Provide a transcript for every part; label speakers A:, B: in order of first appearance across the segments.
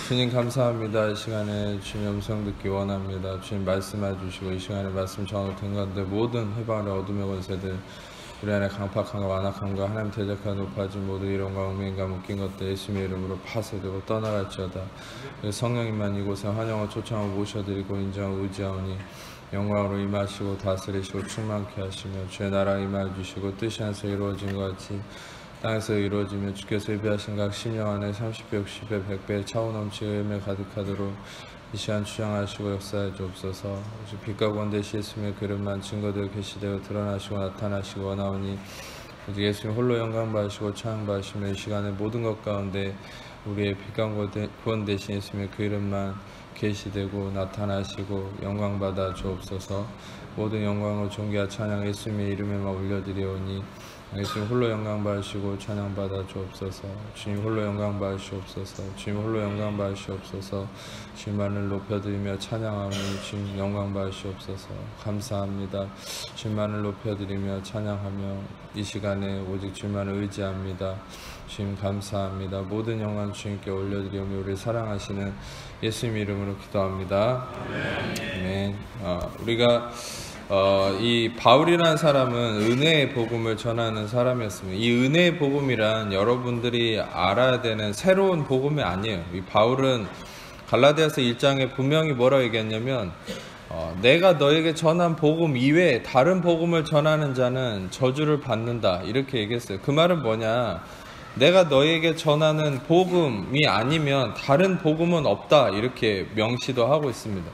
A: 주님 감사합니다. 이 시간에 주님 음성 듣기 원합니다. 주님 말씀해 주시고 이 시간에 말씀 전하된 가운데 모든 해방의 어둠의 권세들 우리 안에 강팍함과 완악함과 하나님 대적과 높아진 모든 이론과 웅맹과 묶인 것들 예수님의 이름으로 파쇄되고 떠나갈지어다. 성령님만 이곳에 환영을 초청하고 모셔드리고 인정하고 의지하오니 영광으로 임하시고 다스리시고 충만케 하시며 주의 나라 임하여 주시고 뜻이 하늘에서 이루어진 것 같이 땅에서 이루어지며 주께서 예비하신 각 심령 안에 30배, 60배, 100배 차고 넘치고 열매 가득하도록 이 시간 주장하시고 역사해 주옵소서. 빛과 권 되시 예수님의 그릇만 증거되어 계시되어 드러나시고 나타나시고 원하오니 예수님 홀로 영광 받으시고 찬양 받으시며 이 시간의 모든 것 가운데 우리의 빛과 권 되신 예수님의 그 이름만 계시되고 나타나시고 영광 받아 주옵소서. 모든 영광을 존귀와 찬양 예수님의 이름에만 올려드리오니 예수님 홀로 영광 받으시고 찬양 받아 주옵소서. 주님 홀로 영광 받으시옵소서. 주님 홀로 영광 받으시옵소서. 주님만을 높여드리며 찬양하오니 주님 영광 받으시옵소서. 감사합니다. 주님만을 높여드리며 찬양하며 이 시간에 오직 주님만을 의지합니다. 주님 감사합니다. 모든 영광 주님께 올려드리며 우리 사랑하시는 예수님 이름으로 기도합니다. 아멘. 우리가 이 바울이라는 사람은 은혜의 복음을 전하는 사람이었습니다. 이 은혜의 복음이란 여러분들이 알아야 되는 새로운 복음이 아니에요. 이 바울은 갈라디아서 1장에 분명히 뭐라고 얘기했냐면 내가 너에게 전한 복음 이외에 다른 복음을 전하는 자는 저주를 받는다 이렇게 얘기했어요. 그 말은 뭐냐, 내가 너에게 전하는 복음이 아니면 다른 복음은 없다 이렇게 명시도 하고 있습니다.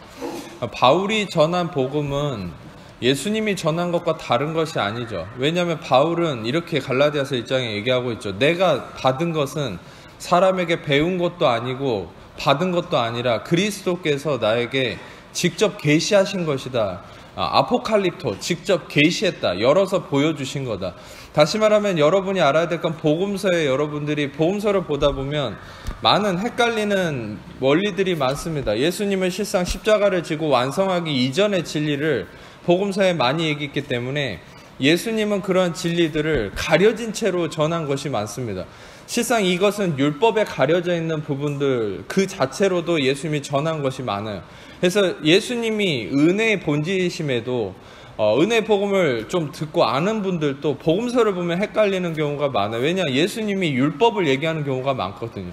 A: 바울이 전한 복음은 예수님이 전한 것과 다른 것이 아니죠. 왜냐하면 바울은 이렇게 갈라디아서 1장에 얘기하고 있죠. 내가 받은 것은 사람에게 배운 것도 아니고 받은 것도 아니라 그리스도께서 나에게 직접 계시하신 것이다. 아포칼립토, 직접 계시했다. 열어서 보여주신 거다. 다시 말하면 여러분이 알아야 될 건 복음서에 여러분들이 복음서를 보다 보면 많은 헷갈리는 원리들이 많습니다. 예수님은 실상 십자가를 지고 완성하기 이전의 진리를 복음서에 많이 얘기했기 때문에 예수님은 그런 진리들을 가려진 채로 전한 것이 많습니다. 실상 이것은 율법에 가려져 있는 부분들 그 자체로도 예수님이 전한 것이 많아요. 그래서 예수님이 은혜의 본질이심에도 은혜의 복음을 좀 듣고 아는 분들도 복음서를 보면 헷갈리는 경우가 많아요. 왜냐, 예수님이 율법을 얘기하는 경우가 많거든요.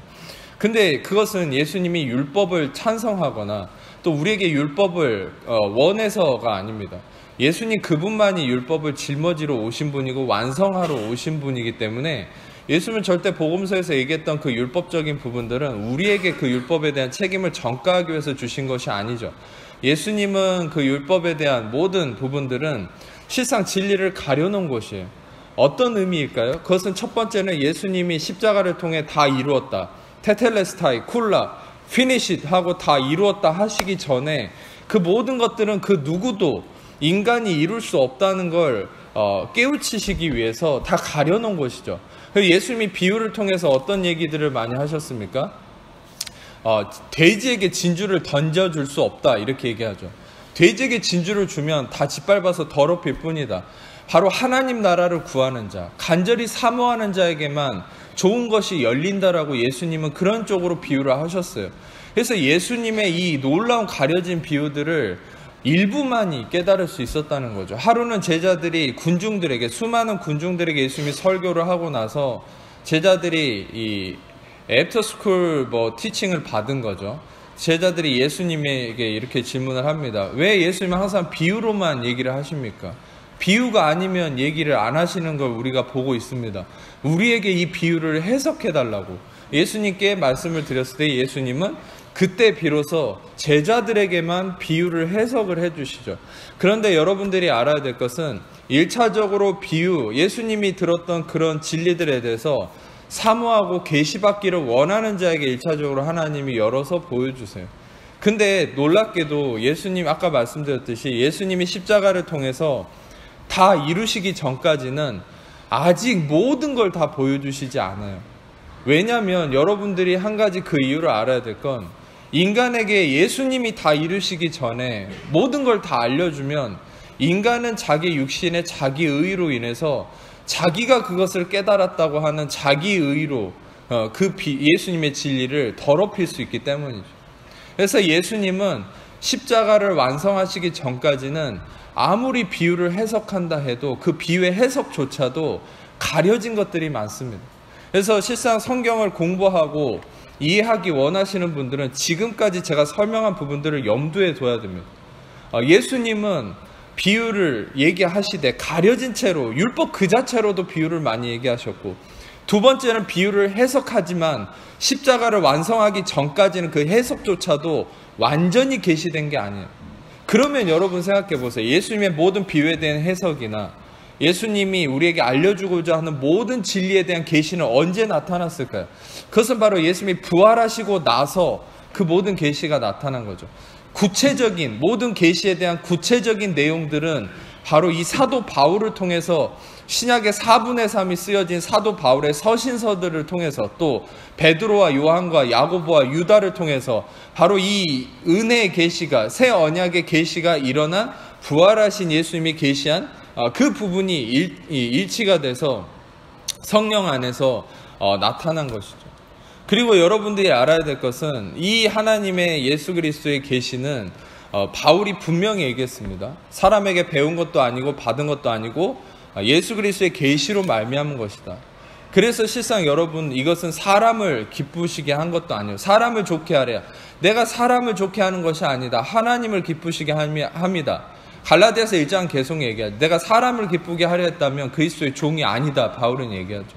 A: 근데 그것은 예수님이 율법을 찬성하거나 또 우리에게 율법을 원해서가 아닙니다. 예수님 그분만이 율법을 짊어지러 오신 분이고 완성하러 오신 분이기 때문에 예수님은 절대 복음서에서 얘기했던 그 율법적인 부분들은 우리에게 그 율법에 대한 책임을 전가하기 위해서 주신 것이 아니죠. 예수님은 그 율법에 대한 모든 부분들은 실상 진리를 가려놓은 것이에요. 어떤 의미일까요? 그것은 첫 번째는 예수님이 십자가를 통해 다 이루었다. 테텔레스타이, 쿨라, 피니시 하고 다 이루었다 하시기 전에 그 모든 것들은 그 누구도 인간이 이룰 수 없다는 걸 깨우치시기 위해서 다 가려놓은 것이죠. 예수님이 비유를 통해서 어떤 얘기들을 많이 하셨습니까? 돼지에게 진주를 던져줄 수 없다 이렇게 얘기하죠. 돼지에게 진주를 주면 다 짓밟아서 더럽힐 뿐이다. 바로 하나님 나라를 구하는 자, 간절히 사모하는 자에게만 좋은 것이 열린다라고 예수님은 그런 쪽으로 비유를 하셨어요. 그래서 예수님의 이 놀라운 가려진 비유들을 일부만이 깨달을 수 있었다는 거죠. 하루는 제자들이 군중들에게, 수많은 군중들에게 예수님이 설교를 하고 나서 제자들이 이 애프터스쿨 티칭을 받은 거죠. 제자들이 예수님에게 이렇게 질문을 합니다. 왜 예수님은 항상 비유로만 얘기를 하십니까? 비유가 아니면 얘기를 안 하시는 걸 우리가 보고 있습니다. 우리에게 이 비유를 해석해 달라고 예수님께 말씀을 드렸을 때 예수님은 그때 비로소 제자들에게만 비유를 해석을 해주시죠. 그런데 여러분들이 알아야 될 것은 1차적으로 비유, 예수님이 들었던 그런 진리들에 대해서 사모하고 계시받기를 원하는 자에게 1차적으로 하나님이 열어서 보여주세요. 근데 놀랍게도 예수님, 아까 말씀드렸듯이 예수님이 십자가를 통해서 다 이루시기 전까지는 아직 모든 걸 다 보여주시지 않아요. 왜냐하면 여러분들이 한 가지 그 이유를 알아야 될 건 인간에게 예수님이 다 이루시기 전에 모든 걸 다 알려주면 인간은 자기 육신의 자기 의로 인해서 자기가 그것을 깨달았다고 하는 자기 의로 예수님의 진리를 더럽힐 수 있기 때문이죠. 그래서 예수님은 십자가를 완성하시기 전까지는 아무리 비유를 해석한다 해도 그 비유의 해석조차도 가려진 것들이 많습니다. 그래서 실상 성경을 공부하고 이해하기 원하시는 분들은 지금까지 제가 설명한 부분들을 염두에 둬야 됩니다. 예수님은 비유를 얘기하시되 가려진 채로, 율법 그 자체로도 비유를 많이 얘기하셨고, 두 번째는 비유를 해석하지만 십자가를 완성하기 전까지는 그 해석조차도 완전히 계시된 게 아니에요. 그러면 여러분 생각해 보세요. 예수님의 모든 비유에 대한 해석이나 예수님이 우리에게 알려주고자 하는 모든 진리에 대한 계시는 언제 나타났을까요? 그것은 바로 예수님이 부활하시고 나서 그 모든 계시가 나타난 거죠. 구체적인 모든 계시에 대한 구체적인 내용들은 바로 이 사도 바울을 통해서, 신약의 4분의 3이 쓰여진 사도 바울의 서신서들을 통해서, 또 베드로와 요한과 야고보와 유다를 통해서 바로 이 은혜의 계시가, 새 언약의 계시가 일어난 부활하신 예수님이 계시한 그 부분이 일치가 돼서 성령 안에서 나타난 것이죠. 그리고 여러분들이 알아야 될 것은 이 하나님의 예수 그리스도의 계시는 바울이 분명히 얘기했습니다. 사람에게 배운 것도 아니고 받은 것도 아니고 예수 그리스도의 계시로 말미암은 것이다. 그래서 실상 여러분, 이것은 사람을 기쁘시게 한 것도 아니에요. 사람을 좋게 하랴. 내가 사람을 좋게 하는 것이 아니다. 하나님을 기쁘시게 합니다. 갈라디아서 1장 계속 얘기하죠. 내가 사람을 기쁘게 하려 했다면 그리스도의 종이 아니다. 바울은 얘기하죠.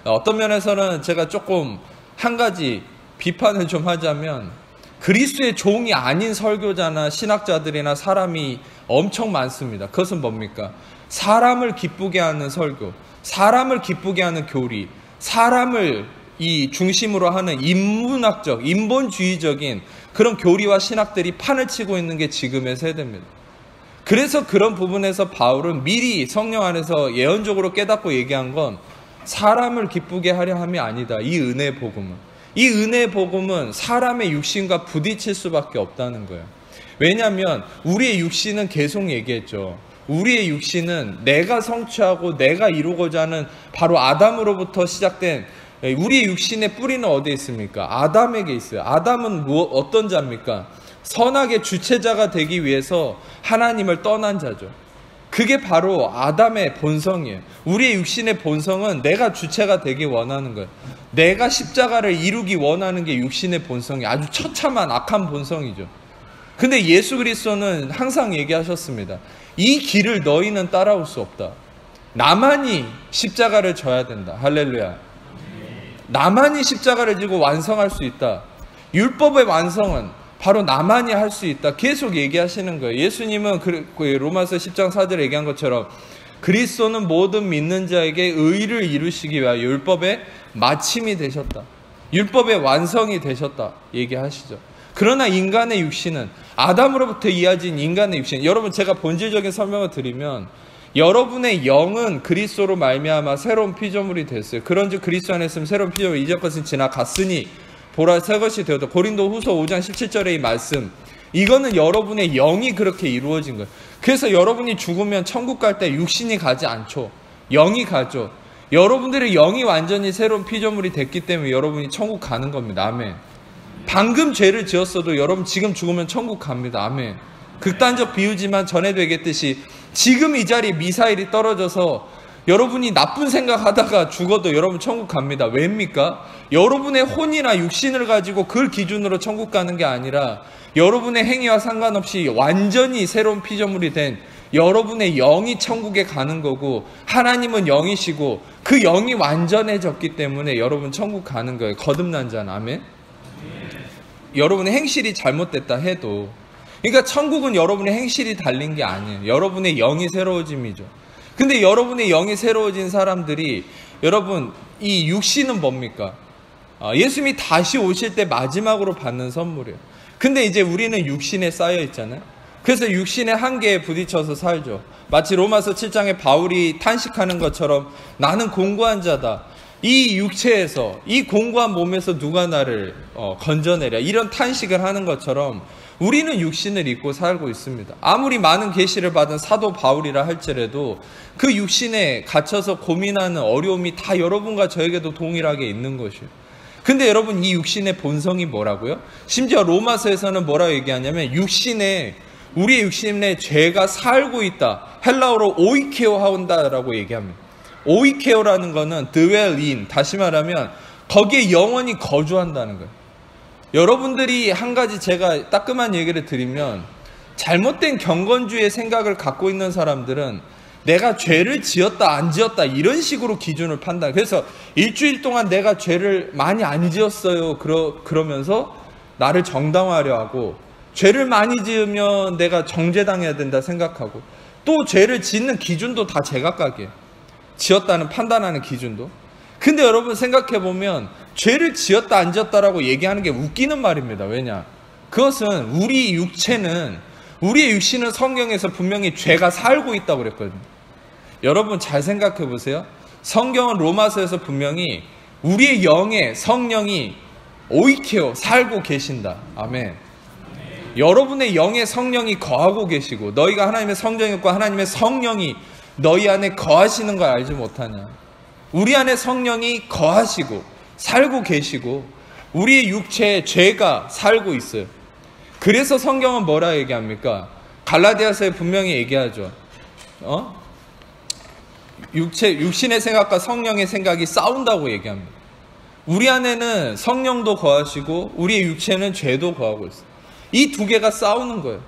A: 어떤 면에서는 제가 조금 한 가지 비판을 좀 하자면, 그리스도의 종이 아닌 설교자나 신학자들이나 사람이 엄청 많습니다. 그것은 뭡니까? 사람을 기쁘게 하는 설교, 사람을 기쁘게 하는 교리, 사람을 이 중심으로 하는 인문학적, 인본주의적인 그런 교리와 신학들이 판을 치고 있는 게 지금의 세대입니다. 그래서 그런 부분에서 바울은 미리 성령 안에서 예언적으로 깨닫고 얘기한 건 사람을 기쁘게 하려 함이 아니다. 이 은혜의 복음은. 이 은혜의 복음은 사람의 육신과 부딪힐 수밖에 없다는 거예요. 왜냐하면 우리의 육신은 계속 얘기했죠. 우리의 육신은 내가 성취하고 내가 이루고자 하는 바로 아담으로부터 시작된, 우리의 육신의 뿌리는 어디에 있습니까? 아담에게 있어요. 아담은 어떤 자입니까? 선악의 주체자가 되기 위해서 하나님을 떠난 자죠. 그게 바로 아담의 본성이에요. 우리의 육신의 본성은 내가 주체가 되기 원하는 거예요. 내가 십자가를 이루기 원하는 게 육신의 본성이 아주 처참한 악한 본성이죠. 근데 예수 그리스도는 항상 얘기하셨습니다. 이 길을 너희는 따라올 수 없다. 나만이 십자가를 져야 된다. 할렐루야. 나만이 십자가를 지고 완성할 수 있다. 율법의 완성은 바로 나만이 할 수 있다. 계속 얘기하시는 거예요. 예수님은 로마서 10장 4절에 얘기한 것처럼 그리스도는 모든 믿는 자에게 의를 이루시기 위하여 율법의 마침이 되셨다. 율법의 완성이 되셨다. 얘기하시죠. 그러나 인간의 육신은, 아담으로부터 이어진 인간의 육신, 여러분 제가 본질적인 설명을 드리면, 여러분의 영은 그리스도로 말미암아 새로운 피조물이 됐어요. 그런즉 그리스도 안에 있으면 새로운 피조물, 이전 것은 지나갔으니 보라 새 것이 되었다. 고린도후서 5장 17절의 이 말씀, 이거는 여러분의 영이 그렇게 이루어진 거예요. 그래서 여러분이 죽으면 천국 갈 때 육신이 가지 않죠. 영이 가죠. 여러분들의 영이 완전히 새로운 피조물이 됐기 때문에 여러분이 천국 가는 겁니다. 아멘. 방금 죄를 지었어도 여러분 지금 죽으면 천국 갑니다. 아멘. 극단적 비유지만 전에도 얘기했듯이 지금 이 자리에 미사일이 떨어져서 여러분이 나쁜 생각하다가 죽어도 여러분 천국 갑니다. 왜입니까? 여러분의 혼이나 육신을 가지고 그걸 기준으로 천국 가는 게 아니라 여러분의 행위와 상관없이 완전히 새로운 피조물이 된 여러분의 영이 천국에 가는 거고, 하나님은 영이시고 그 영이 완전해졌기 때문에 여러분 천국 가는 거예요. 거듭난 자는. 아멘. 여러분의 행실이 잘못됐다 해도, 그러니까 천국은 여러분의 행실이 달린 게 아니에요. 여러분의 영이 새로워짐이죠. 근데 여러분의 영이 새로워진 사람들이, 여러분 이 육신은 뭡니까? 예수님이 다시 오실 때 마지막으로 받는 선물이에요. 근데 이제 우리는 육신에 쌓여 있잖아요. 그래서 육신의 한계에 부딪혀서 살죠. 마치 로마서 7장에 바울이 탄식하는 것처럼 나는 공고한 자다. 이 육체에서, 이 공고한 몸에서 누가 나를 건져내랴, 이런 탄식을 하는 것처럼 우리는 육신을 입고 살고 있습니다. 아무리 많은 계시를 받은 사도 바울이라 할지라도 그 육신에 갇혀서 고민하는 어려움이 다 여러분과 저에게도 동일하게 있는 것이에요. 근데 여러분, 이 육신의 본성이 뭐라고요? 심지어 로마서에서는 뭐라고 얘기하냐면 우리의 육신에 죄가 살고 있다. 헬라어로 오이케오 하온다라고 얘기합니다. 오이케오라는 거는 dwell in, 다시 말하면 거기에 영원히 거주한다는 거예요. 여러분들이 한 가지 제가 따끔한 얘기를 드리면, 잘못된 경건주의 생각을 갖고 있는 사람들은 내가 죄를 지었다 안 지었다 이런 식으로 기준을 판단. 그래서 일주일 동안 내가 죄를 많이 안 지었어요 그러면서 나를 정당화하려 하고, 죄를 많이 지으면 내가 정죄당해야 된다 생각하고, 또 죄를 짓는 기준도 다 제각각이에요. 지었다는 판단하는 기준도. 근데 여러분 생각해보면 죄를 지었다 안 지었다라고 얘기하는 게 웃기는 말입니다. 왜냐? 그것은 우리의 육신은 성경에서 분명히 죄가 살고 있다고 그랬거든요. 여러분 잘 생각해 보세요. 성경은 로마서에서 분명히 우리의 영의 성령이 오이케오 살고 계신다. 아멘. 여러분의 영의 성령이 거하고 계시고, 너희가 하나님의 성전이었고 하나님의 성령이 너희 안에 거하시는 걸 알지 못하냐? 우리 안에 성령이 거하시고 살고 계시고 우리의 육체에 죄가 살고 있어요. 그래서 성경은 뭐라 얘기합니까? 갈라디아서에 분명히 얘기하죠. 육신의 생각과 성령의 생각이 싸운다고 얘기합니다. 우리 안에는 성령도 거하시고 우리의 육체는 죄도 거하고 있어요. 이 두 개가 싸우는 거예요.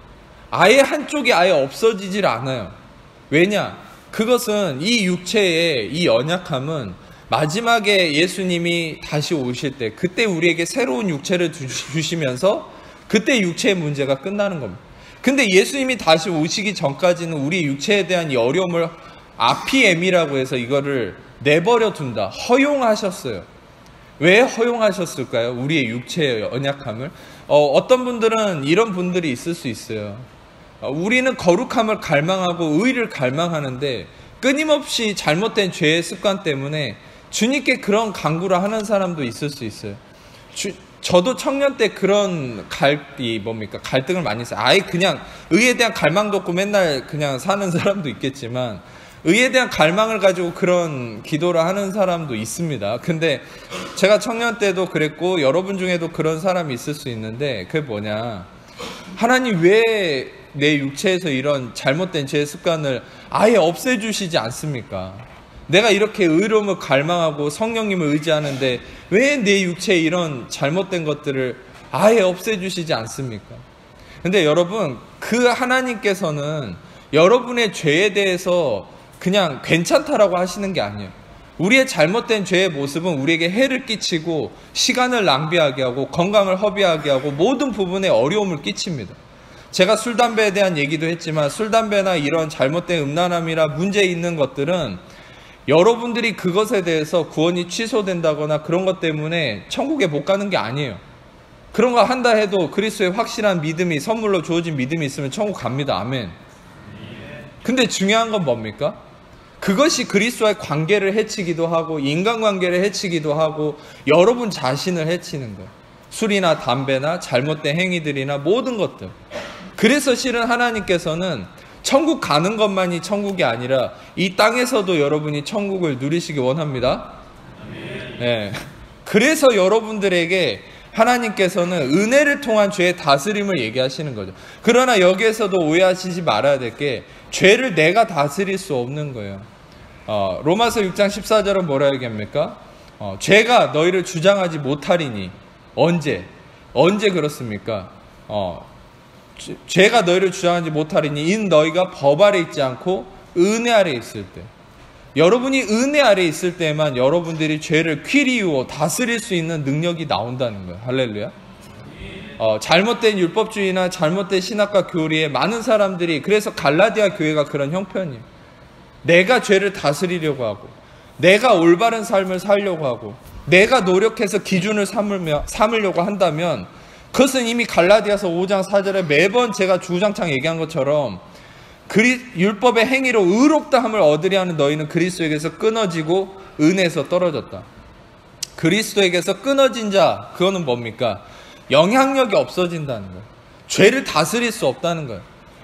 A: 아예 한쪽이 아예 없어지질 않아요. 왜냐? 그것은 이 육체의 이 연약함은 마지막에 예수님이 다시 오실 때, 그때 우리에게 새로운 육체를 주시면서 그때 육체의 문제가 끝나는 겁니다. 근데 예수님이 다시 오시기 전까지는 우리 육체에 대한 이 어려움을 아피엠이라고 해서 이거를 내버려 둔다. 허용하셨어요. 왜 허용하셨을까요? 우리의 육체의 연약함을. 어떤 분들은 이런 분들이 있을 수 있어요. 우리는 거룩함을 갈망하고 의를 갈망하는데 끊임없이 잘못된 죄의 습관 때문에 주님께 그런 간구를 하는 사람도 있을 수 있어요. 저도 청년 때 그런 갈등을 많이 했어요. 아예 그냥 의에 대한 갈망도 없고 맨날 그냥 사는 사람도 있겠지만, 의에 대한 갈망을 가지고 그런 기도를 하는 사람도 있습니다. 근데 제가 청년 때도 그랬고 여러분 중에도 그런 사람이 있을 수 있는데, 그게 뭐냐, 하나님 왜 내 육체에서 이런 잘못된 죄의 습관을 아예 없애주시지 않습니까? 내가 이렇게 의로움을 갈망하고 성령님을 의지하는데 왜 내 육체에 이런 잘못된 것들을 아예 없애주시지 않습니까? 근데 여러분, 그 하나님께서는 여러분의 죄에 대해서 그냥 괜찮다라고 하시는 게 아니에요. 우리의 잘못된 죄의 모습은 우리에게 해를 끼치고 시간을 낭비하게 하고 건강을 허비하게 하고 모든 부분에 어려움을 끼칩니다. 제가 술, 담배에 대한 얘기도 했지만, 술, 담배나 이런 잘못된 음란함이라 문제 있는 것들은 여러분들이 그것에 대해서 구원이 취소된다거나 그런 것 때문에 천국에 못 가는 게 아니에요. 그런 거 한다 해도 그리스도의 확실한 믿음이, 선물로 주어진 믿음이 있으면 천국 갑니다. 아멘. 근데 중요한 건 뭡니까? 그것이 그리스도와의 관계를 해치기도 하고 인간관계를 해치기도 하고 여러분 자신을 해치는 거예요. 술이나 담배나 잘못된 행위들이나 모든 것들. 그래서 실은 하나님께서는 천국 가는 것만이 천국이 아니라 이 땅에서도 여러분이 천국을 누리시기 원합니다. 네. 그래서 여러분들에게 하나님께서는 은혜를 통한 죄의 다스림을 얘기하시는 거죠. 그러나 여기에서도 오해하시지 말아야 될 게, 죄를 내가 다스릴 수 없는 거예요. 로마서 6장 14절은 뭐라 얘기합니까? 죄가 너희를 주장하지 못하리니. 언제 그렇습니까? 죄가 너희를 주장하지 못하리니 인 너희가 법 아래 있지 않고 은혜 아래 있을 때. 여러분이 은혜 아래 있을 때만 여러분들이 죄를 퀴리우어 다스릴 수 있는 능력이 나온다는 거예요. 할렐루야. 잘못된 율법주의나 잘못된 신학과 교리에 많은 사람들이, 그래서 갈라디아 교회가 그런 형편이에요. 내가 죄를 다스리려고 하고 내가 올바른 삶을 살려고 하고 내가 노력해서 기준을 삼으려고 한다면, 그것은 이미 갈라디아서 5장 4절에 매번 제가 주장창 얘기한 것처럼 율법의 행위로 의롭다함을 얻으려 하는 너희는 그리스도에게서 끊어지고 은혜에서 떨어졌다. 그리스도에게서 끊어진 자, 그거는 뭡니까? 영향력이 없어진다는 거예요. 죄를 다스릴 수 없다는 거예요.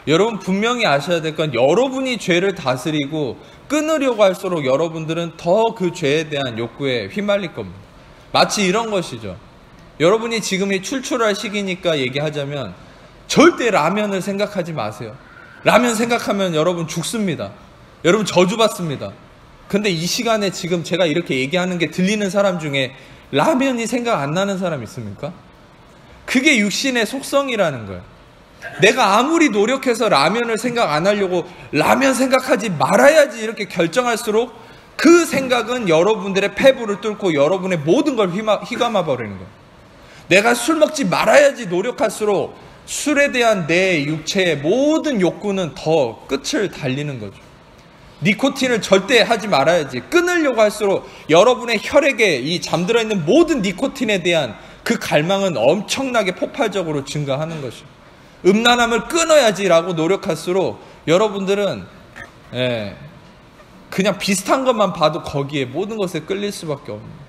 A: 여러분 분명히 아셔야 될 건, 여러분이 죄를 다스리고 끊으려고 할수록 여러분들은 더 그 죄에 대한 욕구에 휘말릴 겁니다. 마치 이런 것이죠. 여러분이 지금이 출출할 시기니까 얘기하자면 절대 라면을 생각하지 마세요. 라면 생각하면 여러분 죽습니다. 여러분 저주받습니다. 근데 이 시간에 지금 제가 이렇게 얘기하는 게 들리는 사람 중에 라면이 생각 안 나는 사람 있습니까? 그게 육신의 속성이라는 거예요. 내가 아무리 노력해서 라면을 생각 안 하려고 라면 생각하지 말아야지 이렇게 결정할수록 그 생각은 여러분들의 폐부를 뚫고 여러분의 모든 걸 휘감아 버리는 거예요. 내가 술 먹지 말아야지 노력할수록 술에 대한 내 육체의 모든 욕구는 더 끝을 달리는 거죠. 니코틴을 절대 하지 말아야지 끊으려고 할수록 여러분의 혈액에 이 잠들어 있는 모든 니코틴에 대한 그 갈망은 엄청나게 폭발적으로 증가하는 것이죠. 음란함을 끊어야지라고 노력할수록 여러분들은 그냥 비슷한 것만 봐도 거기에 모든 것에 끌릴 수밖에 없는 거예요.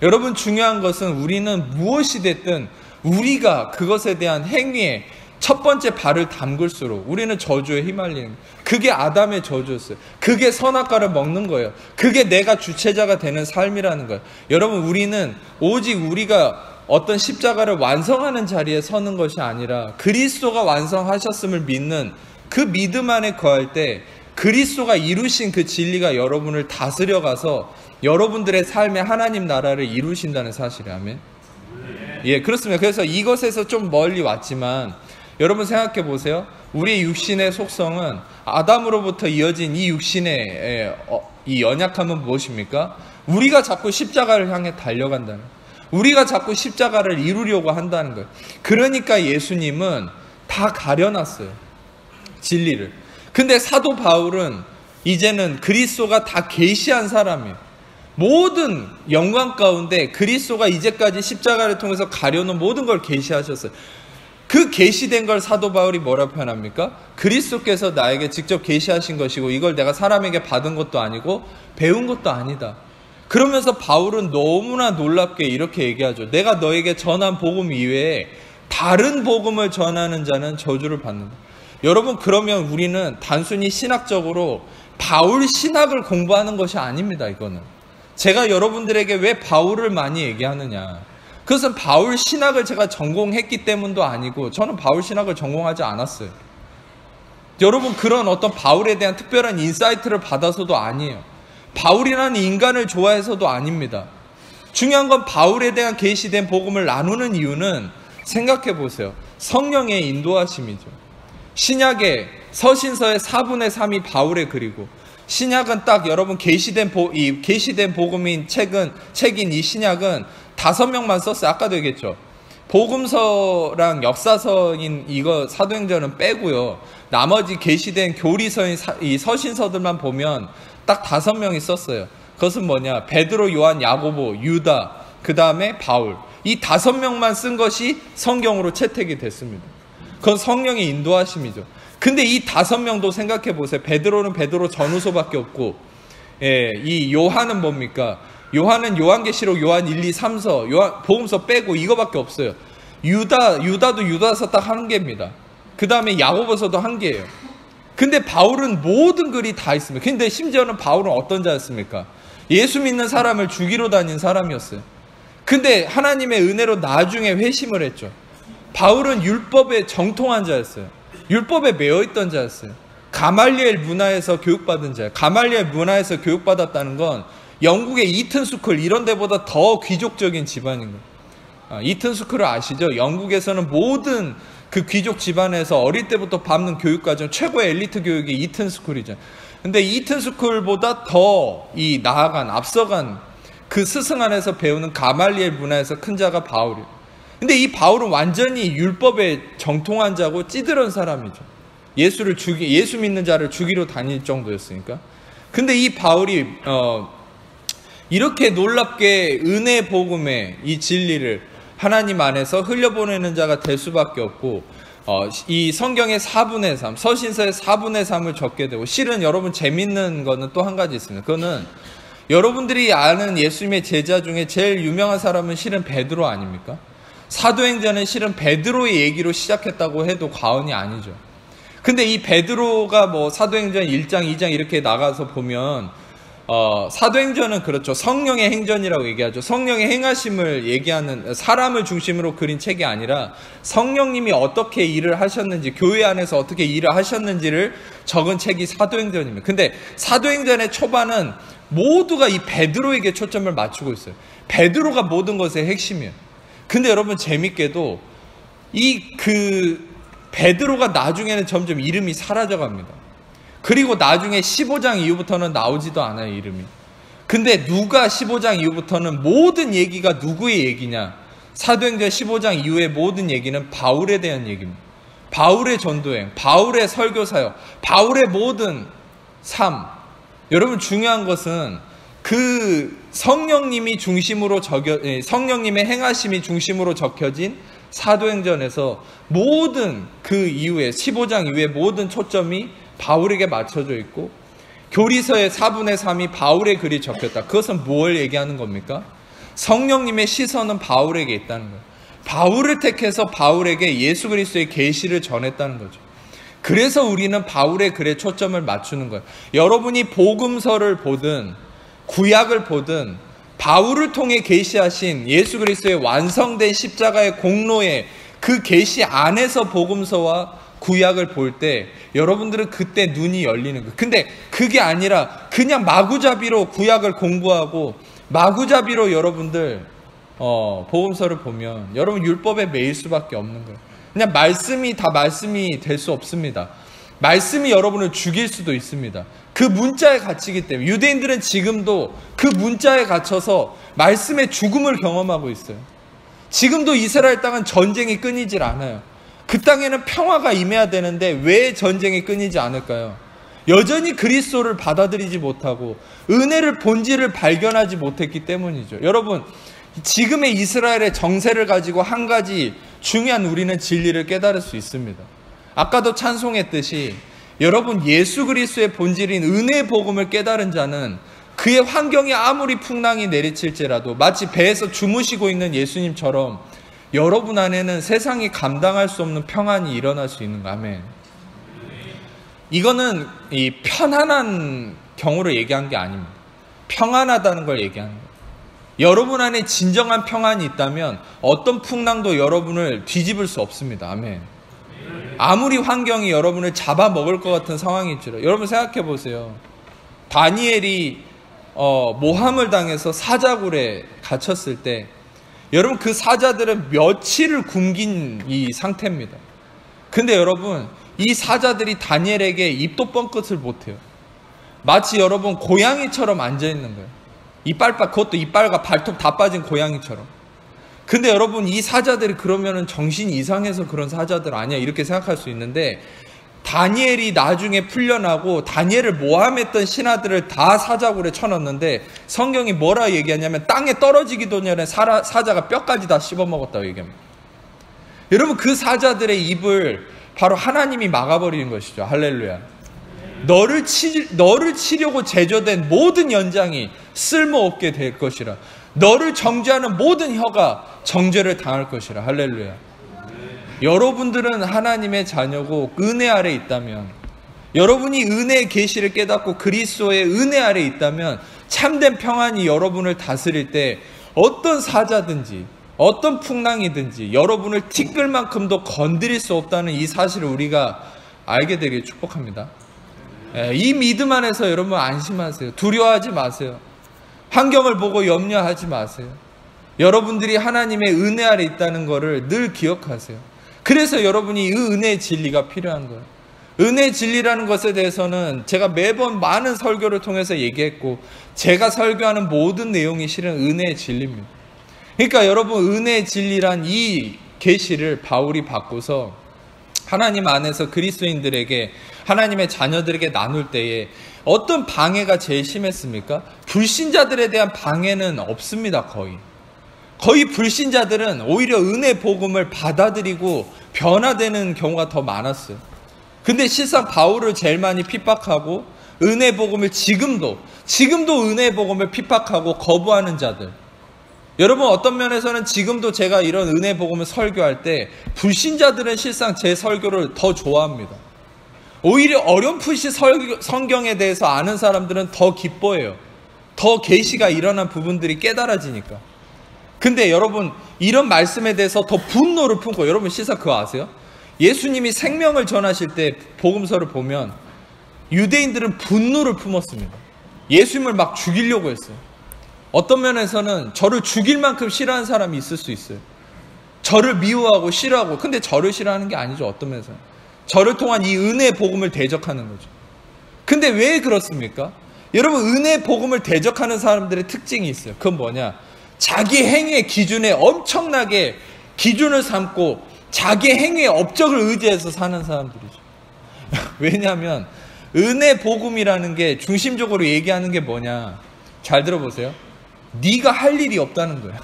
A: 여러분 중요한 것은 우리는 무엇이 됐든 우리가 그것에 대한 행위에 첫 번째 발을 담글수록 우리는 저주에 휘말리는 거예요. 그게 아담의 저주였어요. 그게 선악과를 먹는 거예요. 그게 내가 주체자가 되는 삶이라는 거예요. 여러분 우리는 오직 우리가 어떤 십자가를 완성하는 자리에 서는 것이 아니라 그리스도가 완성하셨음을 믿는 그 믿음 안에 거할 때 그리스도가 이루신 그 진리가 여러분을 다스려가서 여러분들의 삶의 하나님 나라를 이루신다는 사실이에요. 아멘. 예, 그렇습니다. 그래서 이것에서 좀 멀리 왔지만 여러분 생각해 보세요. 우리의 육신의 속성은 아담으로부터 이어진 이 육신의 이 연약함은 무엇입니까? 우리가 자꾸 십자가를 향해 달려간다는 거예요. 우리가 자꾸 십자가를 이루려고 한다는 거예요. 그러니까 예수님은 다 가려놨어요. 진리를. 근데 사도 바울은 이제는 그리스도가 다 계시한 사람이에요. 모든 영광 가운데 그리스도가 이제까지 십자가를 통해서 가려놓은 모든 걸 계시하셨어요. 그 계시된 걸 사도 바울이 뭐라 표현합니까? 그리스도께서 나에게 직접 계시하신 것이고 이걸 내가 사람에게 받은 것도 아니고 배운 것도 아니다. 그러면서 바울은 너무나 놀랍게 이렇게 얘기하죠. 내가 너에게 전한 복음 이외에 다른 복음을 전하는 자는 저주를 받는다. 여러분 그러면 우리는 단순히 신학적으로 바울 신학을 공부하는 것이 아닙니다. 이거는 제가 여러분들에게 왜 바울을 많이 얘기하느냐, 그것은 바울 신학을 제가 전공했기 때문도 아니고 저는 바울 신학을 전공하지 않았어요. 여러분 그런 어떤 바울에 대한 특별한 인사이트를 받아서도 아니에요. 바울이라는 인간을 좋아해서도 아닙니다. 중요한 건 바울에 대한 계시된 복음을 나누는 이유는 생각해 보세요. 성령의 인도하심이죠. 신약의 서신서의 4분의 3이 바울의 글이고 신약은 딱 여러분 계시된 복음인 책인 이 신약은 5명만 썼어요. 아까도 얘기했죠. 복음서랑 역사서인 이거 사도행전은 빼고요. 나머지 계시된 교리서인 이 서신서들만 보면 딱 5명이 썼어요. 그것은 뭐냐? 베드로, 요한, 야고보, 유다, 그 다음에 바울. 이 5명만 쓴 것이 성경으로 채택이 됐습니다. 그건 성령의 인도하심이죠. 근데 이 5명도 생각해 보세요. 베드로는 베드로 전후서밖에 없고, 이 요한은 뭡니까? 요한은 요한계시록, 요한 1, 2, 3서, 요한 복음서 빼고 이거밖에 없어요. 유다도 유다서 딱 1개입니다. 그 다음에 야고보서도 1개예요. 근데 바울은 모든 글이 다 있습니다. 근데 심지어는 바울은 어떤 자였습니까? 예수 믿는 사람을 죽이러 다닌 사람이었어요. 근데 하나님의 은혜로 나중에 회심을 했죠. 바울은 율법에 정통한 자였어요. 율법에 매여있던 자였어요. 가말리엘 문화에서 교육받은 자예요. 가말리엘 문화에서 교육받았다는 건 영국의 이튼스쿨 이런 데보다 더 귀족적인 집안인 거예요. 이튼스쿨을 아시죠? 영국에서는 모든 그 귀족 집안에서 어릴 때부터 받는 교육과정 최고의 엘리트 교육이 이튼스쿨이죠. 근데 이튼스쿨보다 더 나아간 앞서간 그 스승 안에서 배우는 가말리엘 문화에서 큰 자가 바울이에요. 근데 이 바울은 완전히 율법에 정통한 자고 찌들은 사람이죠. 예수 믿는 자를 죽이러 다닐 정도였으니까. 근데 이 바울이 이렇게 놀랍게 은혜 복음의 이 진리를 하나님 안에서 흘려보내는 자가 될 수밖에 없고 이 성경의 4분의 3, 서신서의 4분의 3을 적게 되고 실은 여러분 재밌는 거는 또 한 가지 있습니다. 그거는 여러분들이 아는 예수님의 제자 중에 제일 유명한 사람은 실은 베드로 아닙니까? 사도행전은 실은 베드로의 얘기로 시작했다고 해도 과언이 아니죠. 근데 이 베드로가 뭐 사도행전 1장, 2장 이렇게 나가서 보면 사도행전은 그렇죠. 성령의 행전이라고 얘기하죠. 성령의 행하심을 얘기하는, 사람을 중심으로 그린 책이 아니라 성령님이 어떻게 일을 하셨는지, 교회 안에서 어떻게 일을 하셨는지를 적은 책이 사도행전입니다. 근데 사도행전의 초반은 모두가 이 베드로에게 초점을 맞추고 있어요. 베드로가 모든 것의 핵심이에요. 근데 여러분, 재밌게도 베드로가 나중에는 점점 이름이 사라져 갑니다. 그리고 나중에 15장 이후부터는 나오지도 않아요, 이름이. 근데 누가 15장 이후부터는 모든 얘기가 누구의 얘기냐? 사도행전 15장 이후의 모든 얘기는 바울에 대한 얘기입니다. 바울의 전도행, 바울의 설교사역, 바울의 모든 삶. 여러분, 중요한 것은 그 성령님이 중심으로 성령님의 행하심이 중심으로 적혀진 사도행전에서 모든 그 이후에 15장 이후에 모든 초점이 바울에게 맞춰져 있고, 교리서의 4분의 3이 바울의 글이 적혔다. 그것은 뭘 얘기하는 겁니까? 성령님의 시선은 바울에게 있다는 거예요. 바울을 택해서 바울에게 예수 그리스도의 계시를 전했다는 거죠. 그래서 우리는 바울의 글에 초점을 맞추는 거예요. 여러분이 복음서를 보든 구약을 보든 바울을 통해 계시하신 예수 그리스도의 완성된 십자가의 공로의 그 계시 안에서 복음서와 구약을 볼 때 여러분들은 그때 눈이 열리는 거예요. 근데 그게 아니라 그냥 마구잡이로 구약을 공부하고 마구잡이로 여러분들 복음서를 보면 여러분 율법에 매일 수밖에 없는 거예요. 그냥 말씀이 다 말씀이 될 수 없습니다. 말씀이 여러분을 죽일 수도 있습니다. 그 문자에 갇히기 때문에 유대인들은 지금도 그 문자에 갇혀서 말씀의 죽음을 경험하고 있어요. 지금도 이스라엘 땅은 전쟁이 끊이질 않아요. 그 땅에는 평화가 임해야 되는데 왜 전쟁이 끊이지 않을까요? 여전히 그리스도를 받아들이지 못하고 은혜를 본질을 발견하지 못했기 때문이죠. 여러분, 지금의 이스라엘의 정세를 가지고 한 가지 중요한 우리는 진리를 깨달을 수 있습니다. 아까도 찬송했듯이 여러분, 예수 그리스도의 본질인 은혜의 복음을 깨달은 자는 그의 환경이 아무리 풍랑이 내리칠지라도 마치 배에서 주무시고 있는 예수님처럼 여러분 안에는 세상이 감당할 수 없는 평안이 일어날 수 있는 거. 아멘. 이거는 이 편안한 경우를 얘기한 게 아닙니다. 평안하다는 걸 얘기하는 거예요. 여러분 안에 진정한 평안이 있다면 어떤 풍랑도 여러분을 뒤집을 수 없습니다. 아멘. 아무리 환경이 여러분을 잡아먹을 것 같은 상황일지라도 여러분 생각해 보세요. 다니엘이 모함을 당해서 사자굴에 갇혔을 때 여러분 그 사자들은 며칠을 굶긴 이 상태입니다. 근데 여러분 이 사자들이 다니엘에게 입도 뻥끗을 못해요. 마치 여러분 고양이처럼 앉아있는 거예요. 그것도 이빨과 발톱 다 빠진 고양이처럼. 근데 여러분 이 사자들이 그러면은 정신이 이상해서 그런 사자들 아니야 이렇게 생각할 수 있는데, 다니엘이 나중에 풀려나고 다니엘을 모함했던 신하들을 다 사자굴에 쳐넣는데 성경이 뭐라 얘기하냐면 땅에 떨어지기도 전에 사자가 뼈까지 다 씹어먹었다고 얘기합니다. 여러분 그 사자들의 입을 바로 하나님이 막아버리는 것이죠. 할렐루야. 너를 치려고 제조된 모든 연장이 쓸모없게 될 것이라. 너를 정죄하는 모든 혀가 정죄를 당할 것이라. 할렐루야. 여러분들은 하나님의 자녀고 은혜 아래 있다면, 여러분이 은혜의 계시를 깨닫고 그리스도의 은혜 아래 있다면 참된 평안이 여러분을 다스릴 때 어떤 사자든지 어떤 풍랑이든지 여러분을 티끌만큼도 건드릴 수 없다는 이 사실을 우리가 알게 되길 축복합니다. 이 믿음 안에서 여러분 안심하세요. 두려워하지 마세요. 환경을 보고 염려하지 마세요. 여러분들이 하나님의 은혜 아래 있다는 것을 늘 기억하세요. 그래서 여러분이 이 은혜의 진리가 필요한 거예요. 은혜의 진리라는 것에 대해서는 제가 매번 많은 설교를 통해서 얘기했고, 제가 설교하는 모든 내용이 실은 은혜의 진리입니다. 그러니까 여러분 은혜의 진리란 이 계시를 바울이 받고서 하나님 안에서 그리스도인들에게, 하나님의 자녀들에게 나눌 때에 어떤 방해가 제일 심했습니까? 불신자들에 대한 방해는 없습니다. 거의 불신자들은 오히려 은혜 복음을 받아들이고 변화되는 경우가 더 많았어요. 근데 실상 바울을 제일 많이 핍박하고 은혜 복음을 지금도 은혜 복음을 핍박하고 거부하는 자들. 여러분 어떤 면에서는 지금도 제가 이런 은혜 복음을 설교할 때 불신자들은 실상 제 설교를 더 좋아합니다. 오히려 어렴풋이 성경에 대해서 아는 사람들은 더 기뻐해요. 더 계시가 일어난 부분들이 깨달아지니까. 근데 여러분 이런 말씀에 대해서 더 분노를 품고, 여러분 시사 그거 아세요? 예수님이 생명을 전하실 때 복음서를 보면 유대인들은 분노를 품었습니다. 예수님을 막 죽이려고 했어요. 어떤 면에서는 저를 죽일 만큼 싫어하는 사람이 있을 수 있어요. 저를 미워하고 싫어하고. 근데 저를 싫어하는 게 아니죠. 어떤 면에서는 저를 통한 이 은혜의 복음을 대적하는 거죠. 근데 왜 그렇습니까? 여러분 은혜의 복음을 대적하는 사람들의 특징이 있어요. 그건 뭐냐? 자기 행위의 기준에 엄청나게 기준을 삼고 자기 행위의 업적을 의지해서 사는 사람들이죠. 왜냐하면 은혜 복음이라는 게 중심적으로 얘기하는 게 뭐냐? 잘 들어보세요. 네가 할 일이 없다는 거야.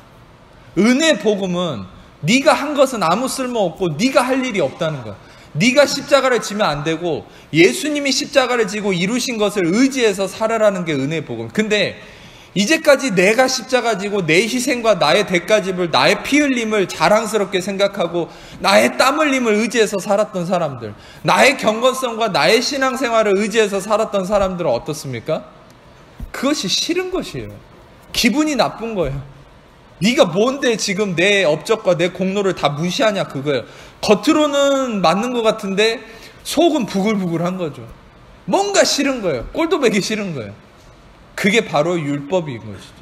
A: 은혜 복음은 네가 한 것은 아무 쓸모없고 네가 할 일이 없다는 거야. 네가 십자가를 지면 안 되고 예수님이 십자가를 지고 이루신 것을 의지해서 살아라는 게 은혜 복음. 근데 이제까지 내가 십자가 지고 내 희생과 나의 대가집을, 나의 피 흘림을 자랑스럽게 생각하고 나의 땀 흘림을 의지해서 살았던 사람들, 나의 경건성과 나의 신앙생활을 의지해서 살았던 사람들은 어떻습니까? 그것이 싫은 것이에요. 기분이 나쁜 거예요. 네가 뭔데 지금 내 업적과 내 공로를 다 무시하냐, 그거예요. 겉으로는 맞는 것 같은데 속은 부글부글한 거죠. 뭔가 싫은 거예요. 꼴도 보기 싫은 거예요. 그게 바로 율법인 것이죠.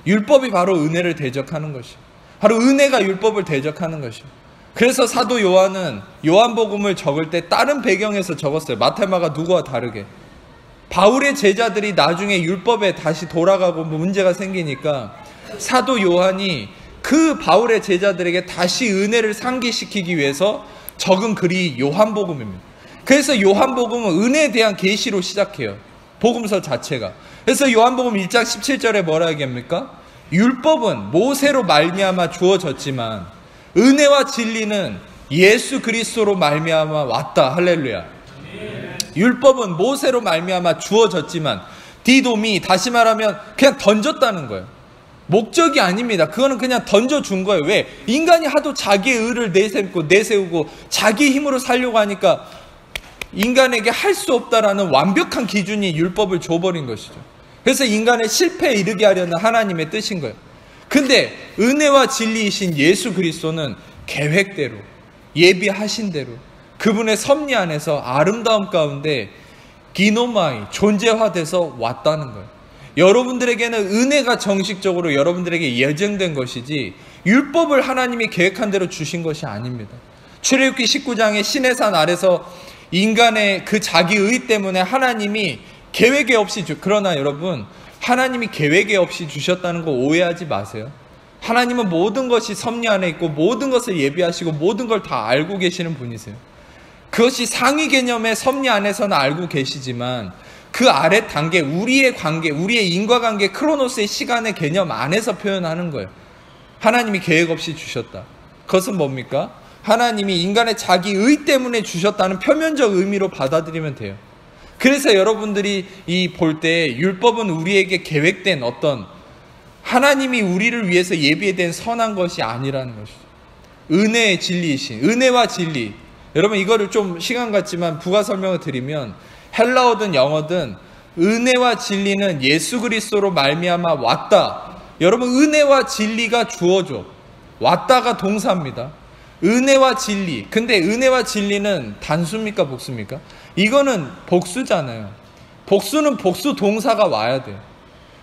A: 율법이 바로 은혜를 대적하는 것이죠. 바로 은혜가 율법을 대적하는 것이죠. 그래서 사도 요한은 요한복음을 적을 때 다른 배경에서 적었어요. 마태, 마가, 누가와 다르게. 바울의 제자들이 나중에 율법에 다시 돌아가고 문제가 생기니까 사도 요한이 그 바울의 제자들에게 다시 은혜를 상기시키기 위해서 적은 글이 요한복음입니다. 그래서 요한복음은 은혜에 대한 계시로 시작해요. 복음서 자체가. 그래서 요한복음 1장 17절에 뭐라 얘기합니까? 율법은 모세로 말미암아 주어졌지만 은혜와 진리는 예수 그리스도로 말미암아 왔다. 할렐루야. 율법은 모세로 말미암아 주어졌지만 디도미, 다시 말하면 그냥 던졌다는 거예요. 목적이 아닙니다. 그거는 그냥 던져준 거예요. 왜? 인간이 하도 자기의 의를 내세우고 자기 힘으로 살려고 하니까 인간에게 할 수 없다라는 완벽한 기준이 율법을 줘버린 것이죠. 그래서 인간의 실패에 이르게 하려는 하나님의 뜻인 거예요. 근데 은혜와 진리이신 예수 그리스도는 계획대로, 예비하신 대로 그분의 섭리 안에서 아름다움 가운데 기노마이, 존재화돼서 왔다는 거예요. 여러분들에게는 은혜가 정식적으로 여러분들에게 예정된 것이지 율법을 하나님이 계획한 대로 주신 것이 아닙니다. 출애굽기 19장의 신의 산 아래서 인간의 그 자기 의 때문에 하나님이 계획에 없이 그러나 여러분, 하나님이 계획에 없이 주셨다는 거 오해하지 마세요. 하나님은 모든 것이 섭리 안에 있고 모든 것을 예비하시고 모든 걸 다 알고 계시는 분이세요. 그것이 상위 개념의 섭리 안에서는 알고 계시지만 그 아래 단계, 우리의 관계, 우리의 인과관계, 크로노스의 시간의 개념 안에서 표현하는 거예요. 하나님이 계획 없이 주셨다. 그것은 뭡니까? 하나님이 인간의 자기 의 때문에 주셨다는 표면적 의미로 받아들이면 돼요. 그래서 여러분들이 볼 때 율법은 우리에게 계획된 어떤 하나님이 우리를 위해서 예비된 선한 것이 아니라는 것이죠. 은혜의 진리이신, 은혜와 진리. 여러분 이거를 좀 시간 같지만 부가 설명을 드리면 헬라어든 영어든 은혜와 진리는 예수 그리스도로 말미암아 왔다. 여러분 은혜와 진리가 주어져. 왔다가 동사입니다. 은혜와 진리. 근데 은혜와 진리는 단수입니까 복수입니까? 이거는 복수잖아요. 복수는 복수 동사가 와야 돼요.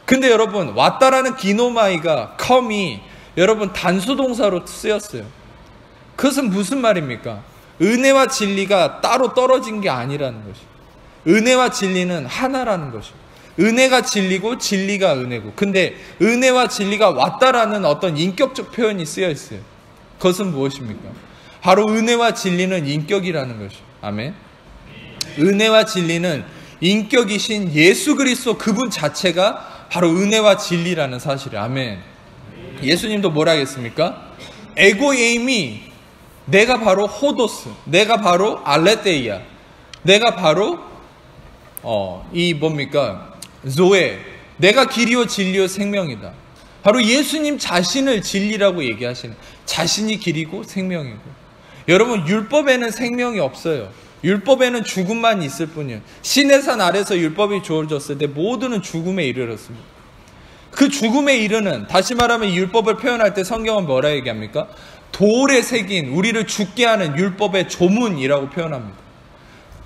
A: 근데 여러분 왔다라는 기노마이가 come이 여러분 단수 동사로 쓰였어요. 그것은 무슨 말입니까? 은혜와 진리가 따로 떨어진 게 아니라는 것이죠. 은혜와 진리는 하나라는 것이죠. 은혜가 진리고 진리가 은혜고. 근데 은혜와 진리가 왔다라는 어떤 인격적 표현이 쓰여 있어요. 그것은 무엇입니까? 바로 은혜와 진리는 인격이라는 것이죠. 아멘. 은혜와 진리는 인격이신 예수 그리스도 그분 자체가 바로 은혜와 진리라는 사실이에요. 아멘. 예수님도 뭐라 하겠습니까? 에고에이미, 내가 바로 호도스, 내가 바로 알레테이아, 내가 바로 뭡니까? 조에, 내가 길이요 진리요 생명이다. 바로 예수님 자신을 진리라고 얘기하시는, 자신이 길이고 생명이고. 여러분 율법에는 생명이 없어요. 율법에는 죽음만 있을 뿐이에요. 시내산 아래서 율법이 주어졌을 때 모두는 죽음에 이르렀습니다. 그 죽음에 이르는, 다시 말하면 율법을 표현할 때 성경은 뭐라 얘기합니까? 돌에 새긴 우리를 죽게 하는 율법의 조문이라고 표현합니다.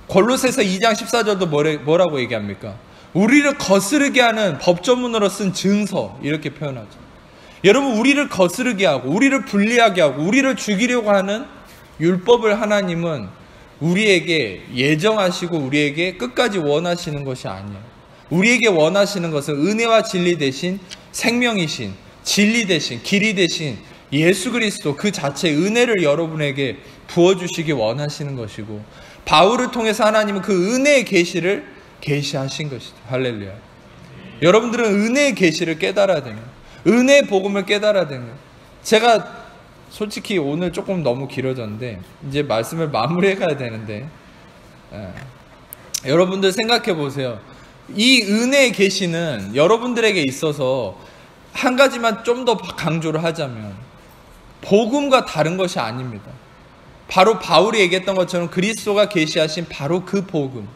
A: 골로새서 2장 14절도 뭐라고 얘기합니까? 우리를 거스르게 하는 법조문으로 쓴 증서, 이렇게 표현하죠. 여러분, 우리를 거스르게 하고 우리를 불리하게 하고 우리를 죽이려고 하는 율법을 하나님은 우리에게 예정하시고 우리에게 끝까지 원하시는 것이 아니에요. 우리에게 원하시는 것은 은혜와 진리 대신 생명이신, 진리 대신, 길이 대신 예수 그리스도 그 자체의 은혜를 여러분에게 부어주시기 원하시는 것이고, 바울을 통해서 하나님은 그 은혜의 계시를 계시하신 것이죠. 할렐루야. 여러분들은 은혜의 계시를 깨달아야 됩니다. 은혜의 복음을 깨달아야 됩니다. 제가 솔직히 오늘 조금 너무 길어졌는데 이제 말씀을 마무리해 가야 되는데, 여러분들 생각해 보세요. 이 은혜의 계시는 여러분들에게 있어서 한 가지만 좀 더 강조를 하자면 복음과 다른 것이 아닙니다. 바로 바울이 얘기했던 것처럼 그리스도가 계시하신 바로 그 복음,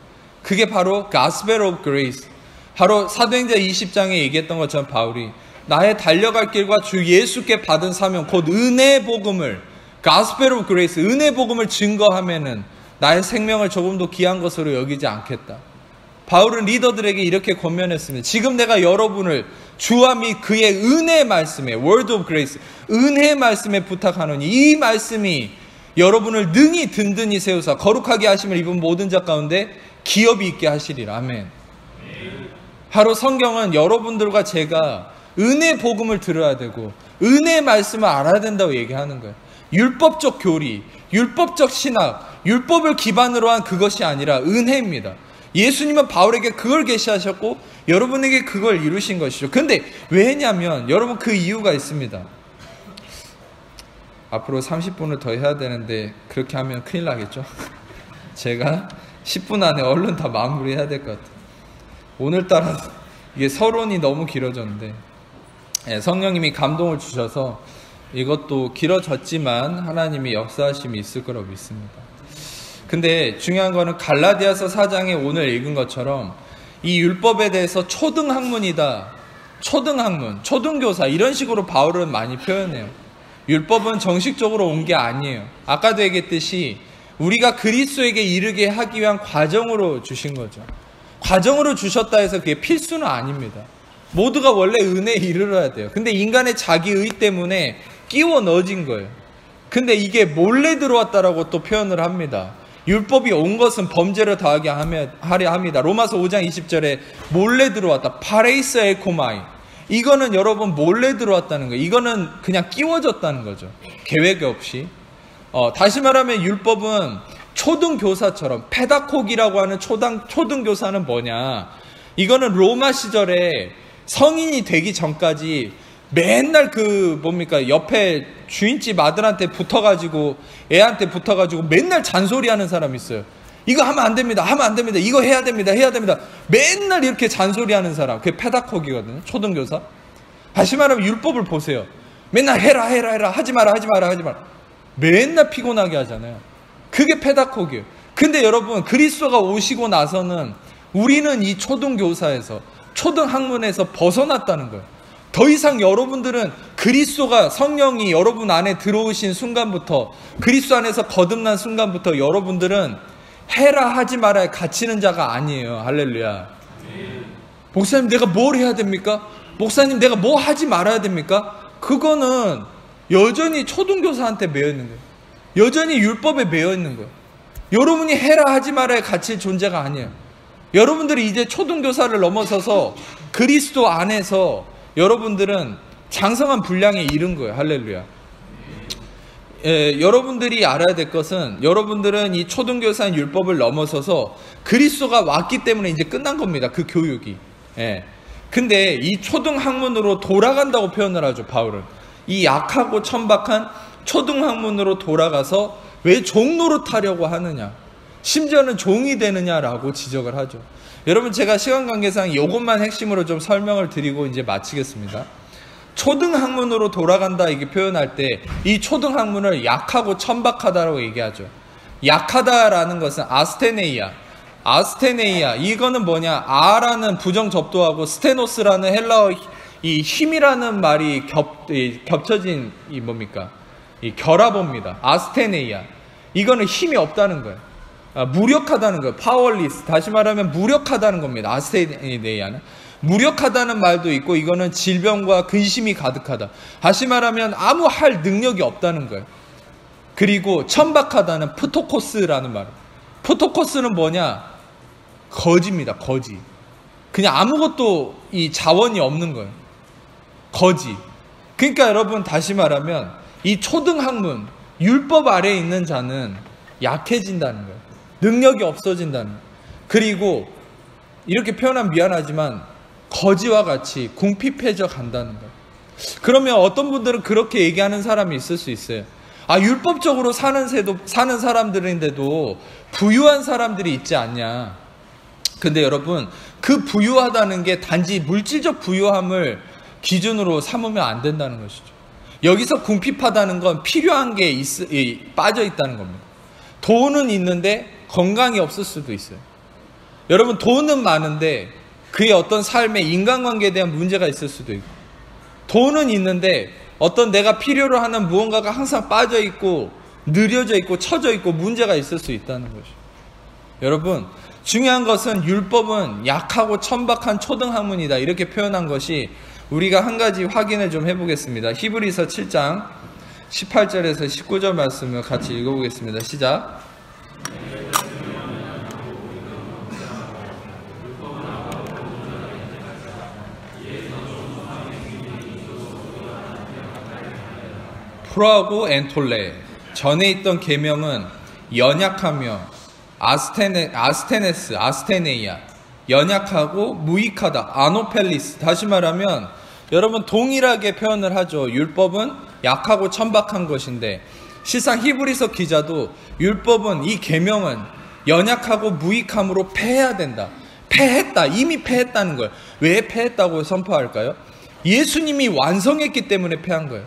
A: 그게 바로 Gospel of Grace. 바로 사도행전 20장에 얘기했던 것처럼 바울이 나의 달려갈 길과 주 예수께 받은 사명, 곧 은혜의 복음을, Gospel of Grace, 은혜의 복음을 증거하면은 나의 생명을 조금도 귀한 것으로 여기지 않겠다. 바울은 리더들에게 이렇게 권면했습니다. 지금 내가 여러분을 주와 및 그의 은혜의 말씀에, Word of Grace, 은혜의 말씀에 부탁하노니 이 말씀이 여러분을 능히 든든히 세우사 거룩하게 하심을 입은 모든 자 가운데 기업이 있게 하시리라. 아멘. 바로 성경은 여러분들과 제가 은혜의 복음을 들어야 되고 은혜의 말씀을 알아야 된다고 얘기하는 거예요. 율법적 교리, 율법적 신학, 율법을 기반으로 한 그것이 아니라 은혜입니다. 예수님은 바울에게 그걸 계시하셨고 여러분에게 그걸 이루신 것이죠. 근데 왜냐면 여러분 그 이유가 있습니다. 앞으로 30분을 더 해야 되는데 그렇게 하면 큰일 나겠죠. 제가 10분 안에 얼른 다 마무리해야 될 것 같아요. 오늘따라 이게 서론이 너무 길어졌는데, 성령님이 감동을 주셔서 이것도 길어졌지만 하나님이 역사하심이 있을 거라고 믿습니다. 근데 중요한 거는 갈라디아서 4장에 오늘 읽은 것처럼 이 율법에 대해서 초등학문이다, 초등학문, 초등교사, 이런 식으로 바울은 많이 표현해요. 율법은 정식적으로 온 게 아니에요. 아까도 얘기했듯이 우리가 그리스도에게 이르게 하기 위한 과정으로 주신 거죠. 과정으로 주셨다 해서 그게 필수는 아닙니다. 모두가 원래 은혜에 이르러야 돼요. 근데 인간의 자기의 때문에 끼워 넣어진 거예요. 근데 이게 몰래 들어왔다라고 또 표현을 합니다. 율법이 온 것은 범죄를 더하게 하려 합니다. 로마서 5장 20절에 몰래 들어왔다. 파레이스 엘코마이. 이거는 여러분 몰래 들어왔다는 거예요. 이거는 그냥 끼워졌다는 거죠. 계획 없이. 다시 말하면 율법은 초등교사처럼, 페다콕이라고 하는 초등교사는 뭐냐. 이거는 로마 시절에 성인이 되기 전까지 맨날 옆에 주인집 아들한테 붙어가지고, 애한테 붙어가지고 맨날 잔소리하는 사람이 있어요. 이거 하면 안 됩니다. 하면 안 됩니다. 이거 해야 됩니다. 해야 됩니다. 맨날 이렇게 잔소리하는 사람. 그게 페다콕이거든요. 초등교사. 다시 말하면 율법을 보세요. 맨날 해라. 하지 마라. 맨날 피곤하게 하잖아요. 그게 페다콕이에요. 근데 여러분, 그리스도가 오시고 나서는 우리는 이 초등교사에서, 초등학문에서 벗어났다는 거예요. 더 이상 여러분들은 그리스도가, 성령이 여러분 안에 들어오신 순간부터, 그리스도 안에서 거듭난 순간부터 여러분들은 해라 하지 말아야 갇히는 자가 아니에요. 할렐루야. 목사님, 내가 뭘 해야 됩니까? 목사님, 내가 뭐 하지 말아야 됩니까? 그거는 여전히 초등교사한테 매여 있는 거예요. 여전히 율법에 매여 있는 거예요. 여러분이 해라 하지 말아야 갇힐 존재가 아니에요. 여러분들이 이제 초등교사를 넘어서서 그리스도 안에서 여러분들은 장성한 분량에 이른 거예요. 할렐루야. 여러분들이 알아야 될 것은, 여러분들은 이 초등교사인 율법을 넘어서서 그리스도가 왔기 때문에 이제 끝난 겁니다. 그 교육이. 근데 이 초등학문으로 돌아간다고 표현을 하죠. 바울은 이 약하고 천박한 초등학문으로 돌아가서 왜 종노릇 하려고 하느냐, 심지어는 종이 되느냐라고 지적을 하죠. 여러분, 제가 시간 관계상 이것만 핵심으로 좀 설명을 드리고 이제 마치겠습니다. 초등학문으로 돌아간다 이게 표현할 때 이 초등학문을 약하고 천박하다라고 얘기하죠. 약하다라는 것은 아스테네이아, 이거는 뭐냐, 아라는 부정 접두하고 스테노스라는 헬라어 이 힘이라는 말이 겹쳐진 이 뭡니까? 이 결합어입니다. 아스테네이아. 이거는 힘이 없다는 거예요. 무력하다는 거예요. 파워리스. 다시 말하면 무력하다는 겁니다. 아스테네이아는. 무력하다는 말도 있고, 이거는 질병과 근심이 가득하다. 다시 말하면 아무 할 능력이 없다는 거예요. 그리고 천박하다는 프토코스라는 말. 프토코스는 뭐냐? 거지입니다. 거지. 그냥 아무것도 이 자원이 없는 거예요. 거지. 그러니까 여러분, 다시 말하면 이 초등학문, 율법 아래에 있는 자는 약해진다는 거예요. 능력이 없어진다는 거예요. 그리고 이렇게 표현하면 미안하지만 거지와 같이 궁핍해져 간다는 거예요. 그러면 어떤 분들은 그렇게 얘기하는 사람이 있을 수 있어요. 율법적으로 사는 사람들인데도 부유한 사람들이 있지 않냐. 근데 여러분, 그 부유하다는 게 단지 물질적 부유함을 기준으로 삼으면 안 된다는 것이죠. 여기서 궁핍하다는 건 필요한 게 빠져 있다는 겁니다. 돈은 있는데 건강이 없을 수도 있어요. 여러분, 돈은 많은데 그의 어떤 삶에 인간관계에 대한 문제가 있을 수도 있고, 돈은 있는데 어떤 내가 필요로 하는 무언가가 항상 빠져 있고 느려져 있고 처져 있고 문제가 있을 수 있다는 것이죠. 여러분, 중요한 것은 율법은 약하고 천박한 초등학문이다, 이렇게 표현한 것이 우리가 한 가지 확인을 좀 해보겠습니다. 히브리서 7장 18절에서 19절 말씀을 같이 읽어보겠습니다. 시작. 프로하고 엔톨레, 전에 있던 계명은 연약하며 아스테네이아, 연약하고 무익하다, 아노펠리스. 다시 말하면 여러분, 동일하게 표현을 하죠. 율법은 약하고 천박한 것인데, 실상 히브리서 기자도 율법은, 이 계명은 연약하고 무익함으로 패해야 된다. 패했다. 이미 패했다는 거예요. 왜 패했다고 선포할까요? 예수님이 완성했기 때문에 패한 거예요.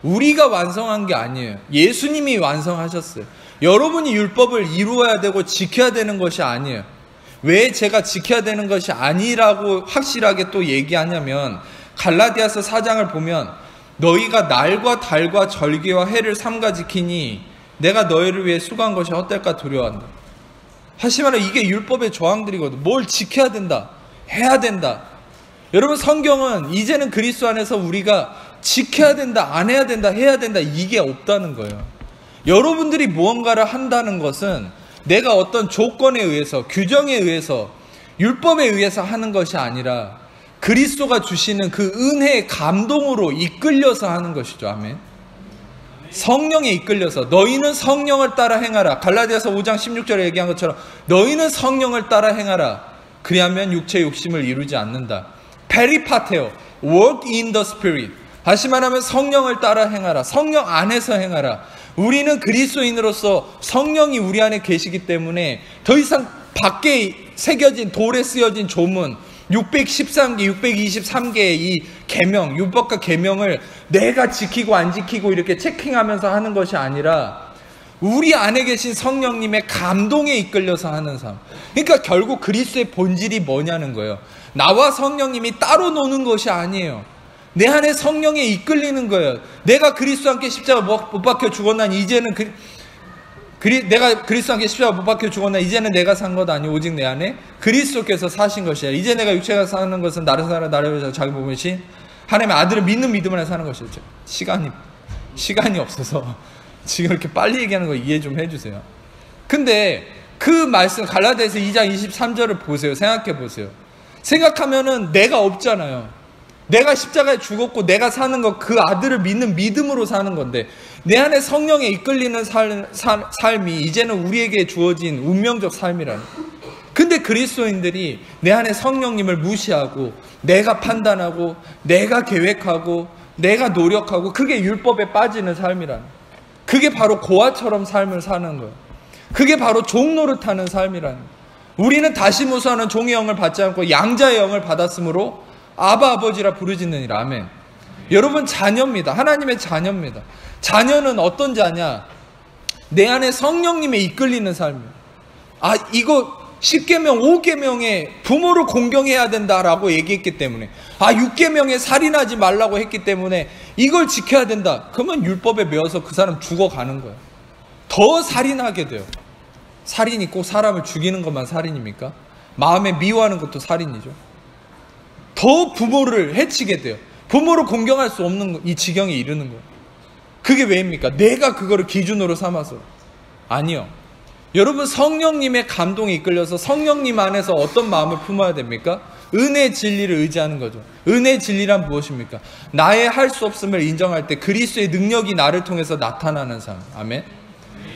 A: 우리가 완성한 게 아니에요. 예수님이 완성하셨어요. 여러분이 율법을 이루어야 되고 지켜야 되는 것이 아니에요. 왜 제가 지켜야 되는 것이 아니라고 확실하게 또 얘기하냐면, 갈라디아서 4장을 보면 너희가 날과 달과 절기와 해를 삼가 지키니 내가 너희를 위해 수고한 것이 헛될까 두려워한다. 다시 말해, 이게 율법의 조항들이거든. 뭘 지켜야 된다, 해야 된다. 여러분, 성경은 이제는 그리스도 안에서 우리가 지켜야 된다, 안 해야 된다, 해야 된다, 이게 없다는 거예요. 여러분들이 무언가를 한다는 것은 내가 어떤 조건에 의해서, 규정에 의해서, 율법에 의해서 하는 것이 아니라 그리스도가 주시는 그 은혜의 감동으로 이끌려서 하는 것이죠. 아멘. 성령에 이끌려서 너희는 성령을 따라 행하라. 갈라디아서 5장 16절에 얘기한 것처럼 너희는 성령을 따라 행하라. 그리하면 육체의 욕심을 이루지 않는다. 페리파테오, work in the spirit. 다시 말하면 성령을 따라 행하라. 성령 안에서 행하라. 우리는 그리스도인으로서 성령이 우리 안에 계시기 때문에 더 이상 밖에 새겨진, 돌에 쓰여진 조문 613개, 623개의 이 계명, 율법과 계명을 내가 지키고 안 지키고 이렇게 체킹하면서 하는 것이 아니라 우리 안에 계신 성령님의 감동에 이끌려서 하는 삶. 그러니까 결국 그리스도의 본질이 뭐냐는 거예요. 나와 성령님이 따로 노는 것이 아니에요. 내 안에 성령에 이끌리는 거예요. 내가 그리스도와 함께 십자가 못 박혀 죽었나니 이제는 내가 그리스도와 함께 십자가 못 박혀 죽었나, 이제는 내가 산 것 아니오 오직 내 안에 그리스도께서 사신 것이야. 이제 내가 육체가 사는 것은 나를 사랑 나를 위해서 자기 몸이신 하나님의 아들을 믿는 믿음 안에 사는 것이죠. 시간이 없어서 지금 이렇게 빨리 얘기하는 거 이해 좀 해주세요. 근데 그 말씀 갈라디아서 2장 23절을 보세요. 생각해 보세요. 생각하면은 내가 없잖아요. 내가 십자가에 죽었고 내가 사는 것, 그 아들을 믿는 믿음으로 사는 건데, 내 안에 성령에 이끌리는 삶이 이제는 우리에게 주어진 운명적 삶이라는. 근데 그리스도인들이 내 안에 성령님을 무시하고 내가 판단하고 내가 계획하고 내가 노력하고, 그게 율법에 빠지는 삶이라는. 그게 바로 고아처럼 삶을 사는 거예요. 그게 바로 종 노릇하는 삶이라는. 우리는 다시 무수하는 종의 영을 받지 않고 양자의 영을 받았으므로 아바 아버지라 부르짖느니라. 아멘. 여러분, 자녀입니다. 하나님의 자녀입니다. 자녀는 어떤 자냐? 내 안에 성령님에 이끌리는 삶이에요. 이거 10계명 5계명에 부모를 공경해야 된다라고 얘기했기 때문에,
B: 육계명에 살인하지 말라고 했기 때문에 이걸 지켜야 된다. 그러면 율법에 매여서 그 사람 죽어가는 거예요. 더 살인하게 돼요. 살인이 꼭 사람을 죽이는 것만 살인입니까? 마음에 미워하는 것도 살인이죠. 더 부모를 해치게 돼요. 부모를 공경할 수 없는 이 지경에 이르는 거예요. 그게 왜입니까? 내가 그거를 기준으로 삼아서. 아니요. 여러분, 성령님의 감동에 이끌려서 성령님 안에서 어떤 마음을 품어야 됩니까? 은혜의 진리를 의지하는 거죠. 은혜의 진리란 무엇입니까? 나의 할 수 없음을 인정할 때 그리스도의 능력이 나를 통해서 나타나는 삶. 아멘.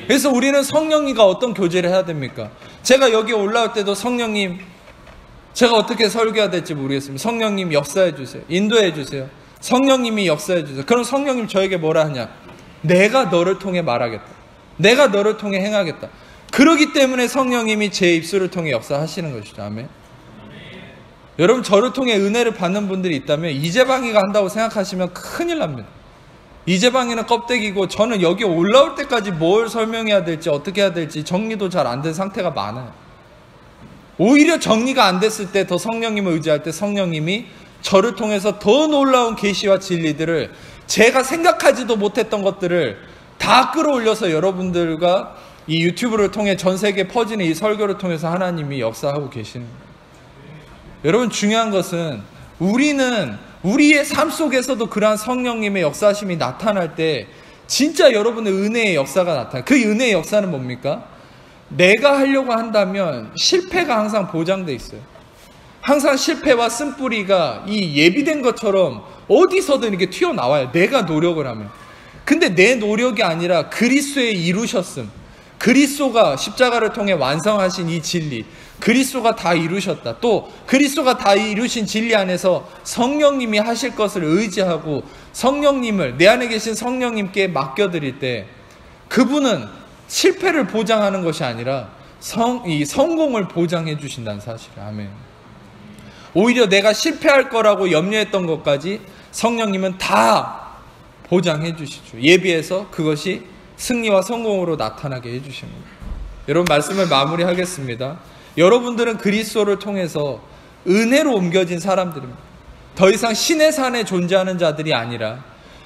B: 그래서 우리는 성령님과 어떤 교제를 해야 됩니까? 제가 여기 올라올 때도 성령님, 제가 어떻게 설교해야 될지 모르겠습니다. 성령님 역사해 주세요. 인도해 주세요. 성령님이 역사해 주세요. 그럼 성령님 저에게 뭐라 하냐? 내가 너를 통해 말하겠다. 내가 너를 통해 행하겠다. 그러기 때문에 성령님이 제 입술을 통해 역사하시는 것이죠. 아멘. 여러분, 저를 통해 은혜를 받는 분들이 있다면 이재방이가 한다고 생각하시면 큰일 납니다. 이재방이는 껍데기고 저는 여기 올라올 때까지 뭘 설명해야 될지 어떻게 해야 될지 정리도 잘 안 된 상태가 많아요. 오히려 정리가 안 됐을 때 더 성령님을 의지할 때 성령님이 저를 통해서 더 놀라운 계시와 진리들을, 제가 생각하지도 못했던 것들을 다 끌어올려서 여러분들과 이 유튜브를 통해 전 세계에 퍼지는 이 설교를 통해서 하나님이 역사하고 계시는 거예요. 여러분, 중요한 것은 우리는 우리의 삶 속에서도 그러한 성령님의 역사심이 나타날 때 진짜 여러분의 은혜의 역사가 나타나요. 그 은혜의 역사는 뭡니까? 내가 하려고 한다면 실패가 항상 보장돼 있어요. 항상 실패와 쓴뿌리가 이 예비된 것처럼 어디서든 이렇게 튀어나와요. 내가 노력을 하면. 근데 내 노력이 아니라 그리스도의 이루셨음, 그리스도가 십자가를 통해 완성하신 이 진리, 그리스도가 다 이루셨다. 또 그리스도가 다 이루신 진리 안에서 성령님이 하실 것을 의지하고 성령님을, 내 안에 계신 성령님께 맡겨드릴 때 그분은 실패를 보장하는 것이 아니라 이 성공을 보장해 주신다는 사실. 아멘. 오히려 내가 실패할 거라고 염려했던 것까지 성령님은 다 보장해 주시죠. 예비해서 그것이 승리와 성공으로 나타나게 해주십니다. 여러분, 말씀을 마무리하겠습니다. 여러분들은 그리스도를 통해서 은혜로 옮겨진 사람들입니다. 더 이상 신의 산에 존재하는 자들이 아니라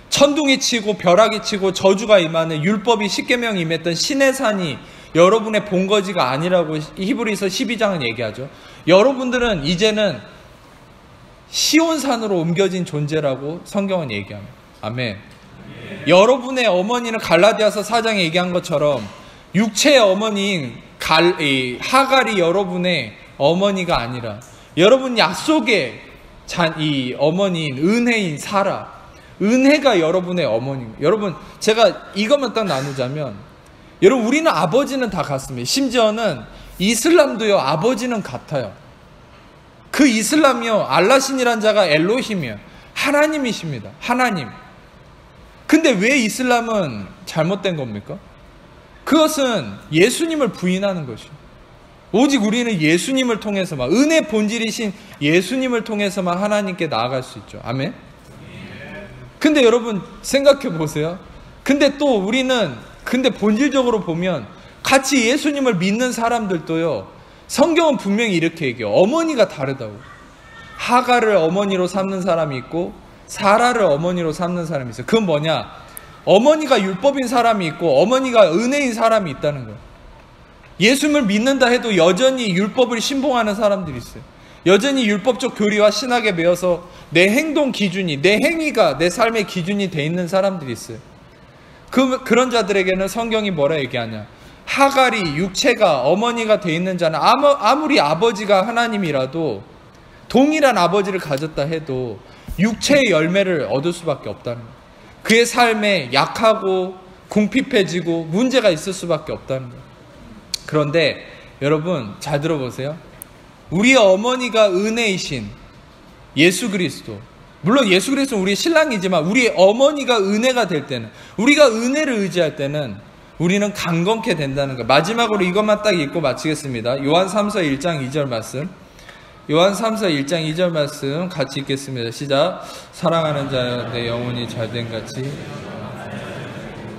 B: 천둥이 치고 벼락이 치고 저주가 임하는 율법이 십계명이 임했던 신의 산이 여러분의 본거지가 아니라고 히브리서 12장은 얘기하죠. 여러분들은 이제는 시온산으로 옮겨진 존재라고 성경은 얘기합니다. 아멘. 여러분의 어머니는 갈라디아서 4장에 얘기한 것처럼 육체의 어머니인 하갈이 여러분의 어머니가 아니라 여러분 약속의 이 어머니인 은혜인 사라, 은혜가 여러분의 어머니입니다. 여러분, 제가 이것만 딱 나누자면, 여러분, 우리는 아버지는 다 같습니다. 심지어는 이슬람도요, 아버지는 같아요. 그 이슬람이요, 알라신이란 자가 엘로힘이에요. 하나님이십니다. 하나님. 근데 왜 이슬람은 잘못된 겁니까? 그것은 예수님을 부인하는 것이죠. 오직 우리는 예수님을 통해서만, 은혜 본질이신 예수님을 통해서만 하나님께 나아갈 수 있죠. 아멘. 근데 여러분 생각해 보세요. 근데 또 우리는, 근데 본질적으로 보면 같이 예수님을 믿는 사람들도요, 성경은 분명히 이렇게 얘기해요. 어머니가 다르다고. 하갈을 어머니로 삼는 사람이 있고 사라를 어머니로 삼는 사람이 있어요. 그건 뭐냐? 어머니가 율법인 사람이 있고 어머니가 은혜인 사람이 있다는 거예요. 예수님을 믿는다 해도 여전히 율법을 신봉하는 사람들이 있어요. 여전히 율법적 교리와 신학에 매여서 내 행동 기준이, 내 행위가 내 삶의 기준이 돼 있는 사람들이 있어요. 그런 자들에게는 성경이 뭐라 얘기하냐? 하갈이 육체가 어머니가 돼 있는 자는 아무리 아버지가 하나님이라도 동일한 아버지를 가졌다 해도 육체의 열매를 얻을 수밖에 없다는 거예요. 그의 삶에 약하고 궁핍해지고 문제가 있을 수밖에 없다는 거예요. 그런데 여러분 잘 들어보세요. 우리의 어머니가 은혜이신 예수 그리스도, 물론 예수 그리스도는 우리의 신랑이지만 우리의 어머니가 은혜가 될 때는, 우리가 은혜를 의지할 때는 우리는 강건케 된다는 거예요. 마지막으로 이것만 딱 읽고 마치겠습니다. 요한 3서 1장 2절 말씀, 요한 3서 1장 2절 말씀 같이 읽겠습니다. 시작. 사랑하는 자여 내 영혼이 잘된 같이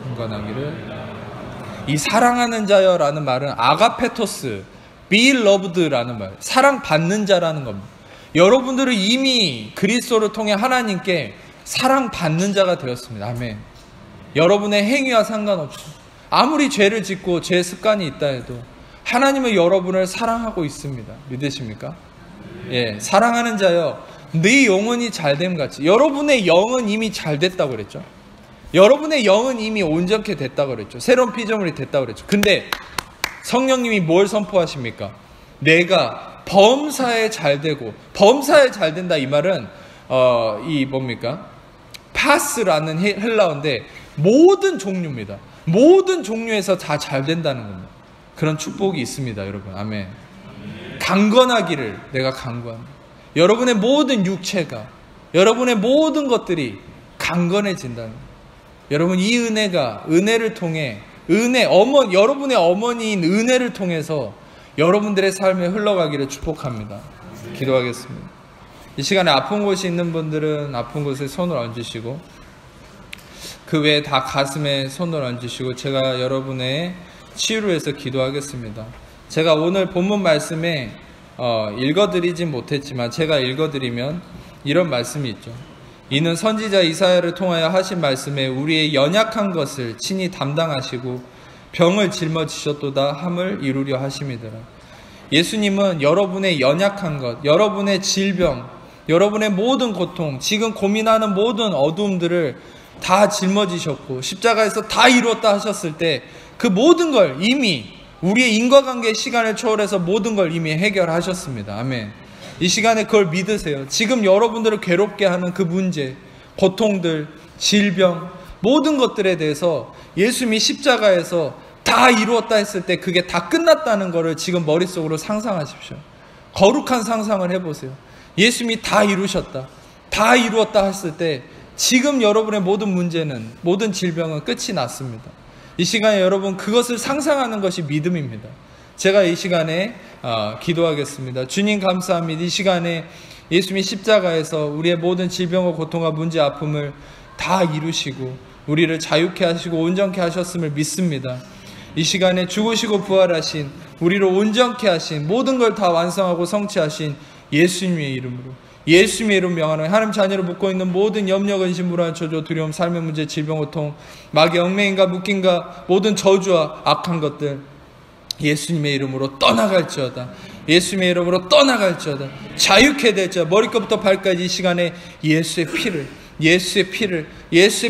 B: 흥건하기를. 이 사랑하는 자여라는 말은 아가페토스, be loved라는 말, 사랑받는 자라는 겁니다. 여러분들은 이미 그리스도를 통해 하나님께 사랑받는 자가 되었습니다. 아멘. 여러분의 행위와 상관없이 아무리 죄를 짓고 죄 습관이 있다 해도 하나님은 여러분을 사랑하고 있습니다. 믿으십니까? 예, 사랑하는 자여 네 영혼이 잘됨 같이. 여러분의 영은 이미 잘 됐다고 그랬죠. 여러분의 영은 이미 온전케 됐다고 그랬죠. 새로운 피조물이 됐다고 그랬죠. 근데 성령님이 뭘 선포하십니까? 내가 범사에 잘 되고, 범사에 잘 된다 이 말은 이 뭡니까? 파스라는 헬라어인데 모든 종류입니다. 모든 종류에서 다 잘 된다는 겁니다. 그런 축복이 있습니다, 여러분. 아멘. 강건하기를 내가 강구합니다. 여러분의 모든 육체가, 여러분의 모든 것들이 강건해진다는 거예요. 여러분, 이 은혜가, 은혜를 통해, 여러분의 어머니인 은혜를 통해서 여러분들의 삶에 흘러가기를 축복합니다. 기도하겠습니다. 이 시간에 아픈 곳이 있는 분들은 아픈 곳에 손을 얹으시고, 그 외에 다 가슴에 손을 얹으시고, 제가 여러분의 치유를 위해서 기도하겠습니다. 제가 오늘 본문 말씀에 읽어드리진 못했지만 제가 읽어드리면 이런 말씀이 있죠. 이는 선지자 이사야를 통하여 하신 말씀에 우리의 연약한 것을 친히 담당하시고 병을 짊어지셨도다 함을 이루려 하심이더라. 예수님은 여러분의 연약한 것, 여러분의 질병, 여러분의 모든 고통, 지금 고민하는 모든 어두움들을 다 짊어지셨고 십자가에서 다 이루었다 하셨을 때 그 모든 걸 이미 우리의 인과관계의 시간을 초월해서 모든 걸 이미 해결하셨습니다. 아멘. 이 시간에 그걸 믿으세요. 지금 여러분들을 괴롭게 하는 그 문제, 고통들, 질병, 모든 것들에 대해서 예수님이 십자가에서 다 이루었다 했을 때 그게 다 끝났다는 것을 지금 머릿속으로 상상하십시오. 거룩한 상상을 해보세요. 예수님이 다 이루셨다, 다 이루었다 했을 때 지금 여러분의 모든 문제는, 모든 질병은 끝이 났습니다. 이 시간에 여러분 그것을 상상하는 것이 믿음입니다. 제가 이 시간에 기도하겠습니다. 주님 감사합니다. 이 시간에 예수님이 십자가에서 우리의 모든 질병과 고통과 문제, 아픔을 다 이루시고 우리를 자유케 하시고 온전케 하셨음을 믿습니다. 이 시간에 죽으시고 부활하신, 우리를 온전케 하신, 모든 걸 다 완성하고 성취하신 예수님의 이름으로, 예수님의 이름 명하노니 하나님 자녀를 묶고 있는 모든 염려, 근심, 불안, 저주, 두려움, 삶의 문제, 질병, 고통, 마귀, 얽매인가, 묶인가, 모든 저주와 악한 것들 예수님의 이름으로 떠나갈지어다. 예수님의 이름으로 떠나갈지어다. 자유케 될지어다. 머리끝부터 발까지 이 시간에 예수의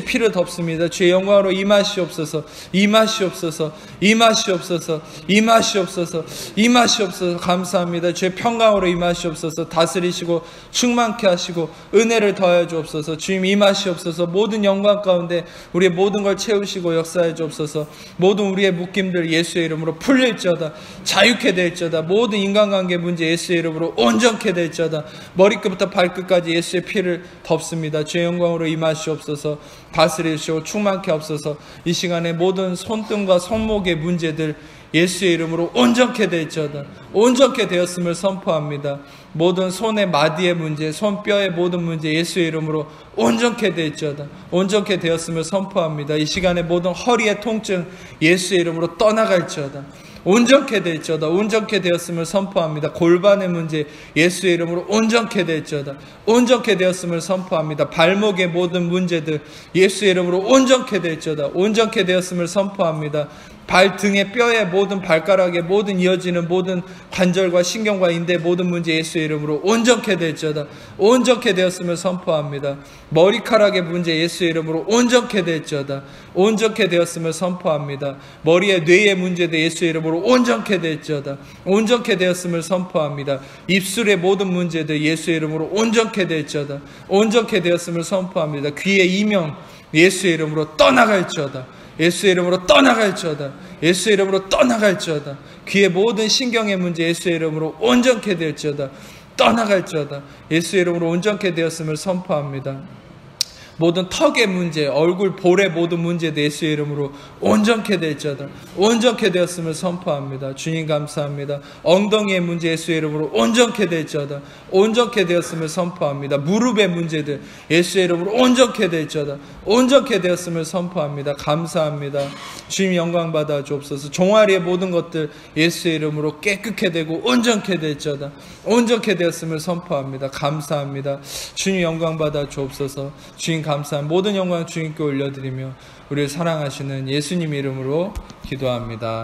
B: 피를 덮습니다. 주의 영광으로 임하시옵소서, 임하시옵소서, 임하시옵소서, 임하시옵소서, 임하시옵소서. 감사합니다. 주의 평강으로 임하시옵소서. 다스리시고 충만케 하시고 은혜를 더하여 주옵소서. 주님 임하시옵소서. 모든 영광 가운데 우리의 모든 걸 채우시고 역사해 주옵소서. 모든 우리의 묶임들 예수의 이름으로 풀릴지어다. 자유케 될지어다. 모든 인간관계 문제 예수의 이름으로 온전케 될지어다. 머리끝부터 발끝까지 예수의 피를 덮습니다. 주의 영광으로 임하시옵소서. 다스리시고 충만케 하옵소서. 이 시간에 모든 손등과 손목의 문제들 예수의 이름으로 온전케 될지어다. 온전케 되었음을 선포합니다. 모든 손의 마디의 문제, 손뼈의 모든 문제 예수의 이름으로 온전케 될지어다. 온전케 되었음을 선포합니다. 이 시간에 모든 허리의 통증 예수의 이름으로 떠나갈지어다. 온전케 될지어다. 온전케 되었음을 선포합니다. 골반의 문제 예수의 이름으로 온전케 될지어다. 온전케 되었음을 선포합니다. 발목의 모든 문제들 예수의 이름으로 온전케 될지어다. 온전케 되었음을 선포합니다. 발등의 뼈의 모든 발가락의 모든 이어지는 모든 관절과 신경과 인대 모든 문제 예수의 이름으로 온전케 될지어다. 온전케 되었음을 선포합니다. 머리카락의 문제 예수의 이름으로 온전케 될지어다. 온전케 되었음을 선포합니다. 머리의 뇌의 문제도 예수의 이름으로 온전케 될지어다. 온전케 되었음을 선포합니다. 입술의 모든 문제도 예수의 이름으로 온전케 될지어다. 온전케 되었음을 선포합니다. 귀의 이명 예수의 이름으로 떠나갈지어다. 예수의 이름으로 떠나갈지어다. 예수의 이름으로 떠나갈지어다. 귀의 모든 신경의 문제 예수의 이름으로 온전케 될지어다. 떠나갈지어다. 예수의 이름으로 온전케 되었음을 선포합니다. 모든 턱의 문제, 얼굴 볼의 모든 문제도 예수의 이름으로 온전케 될지어다. 온전케 되었음을 선포합니다. 주님 감사합니다. 엉덩이의 문제 예수의 이름으로 온전케 될지어다. 온전케 되었음을 선포합니다. 무릎의 문제들 예수의 이름으로 온전케 될지어다. 온전케 되었음을 선포합니다. 감사합니다. 주님 영광 받아 주옵소서. 종아리의 모든 것들 예수의 이름으로 깨끗게 되고 온전케 될지어다. 온전케 되었음을 선포합니다. 감사합니다. 주님 영광 받아 주옵소서. 주님 감사한 모든 영광 주님께 올려드리며 우리를 사랑하시는 예수님 이름으로 기도합니다.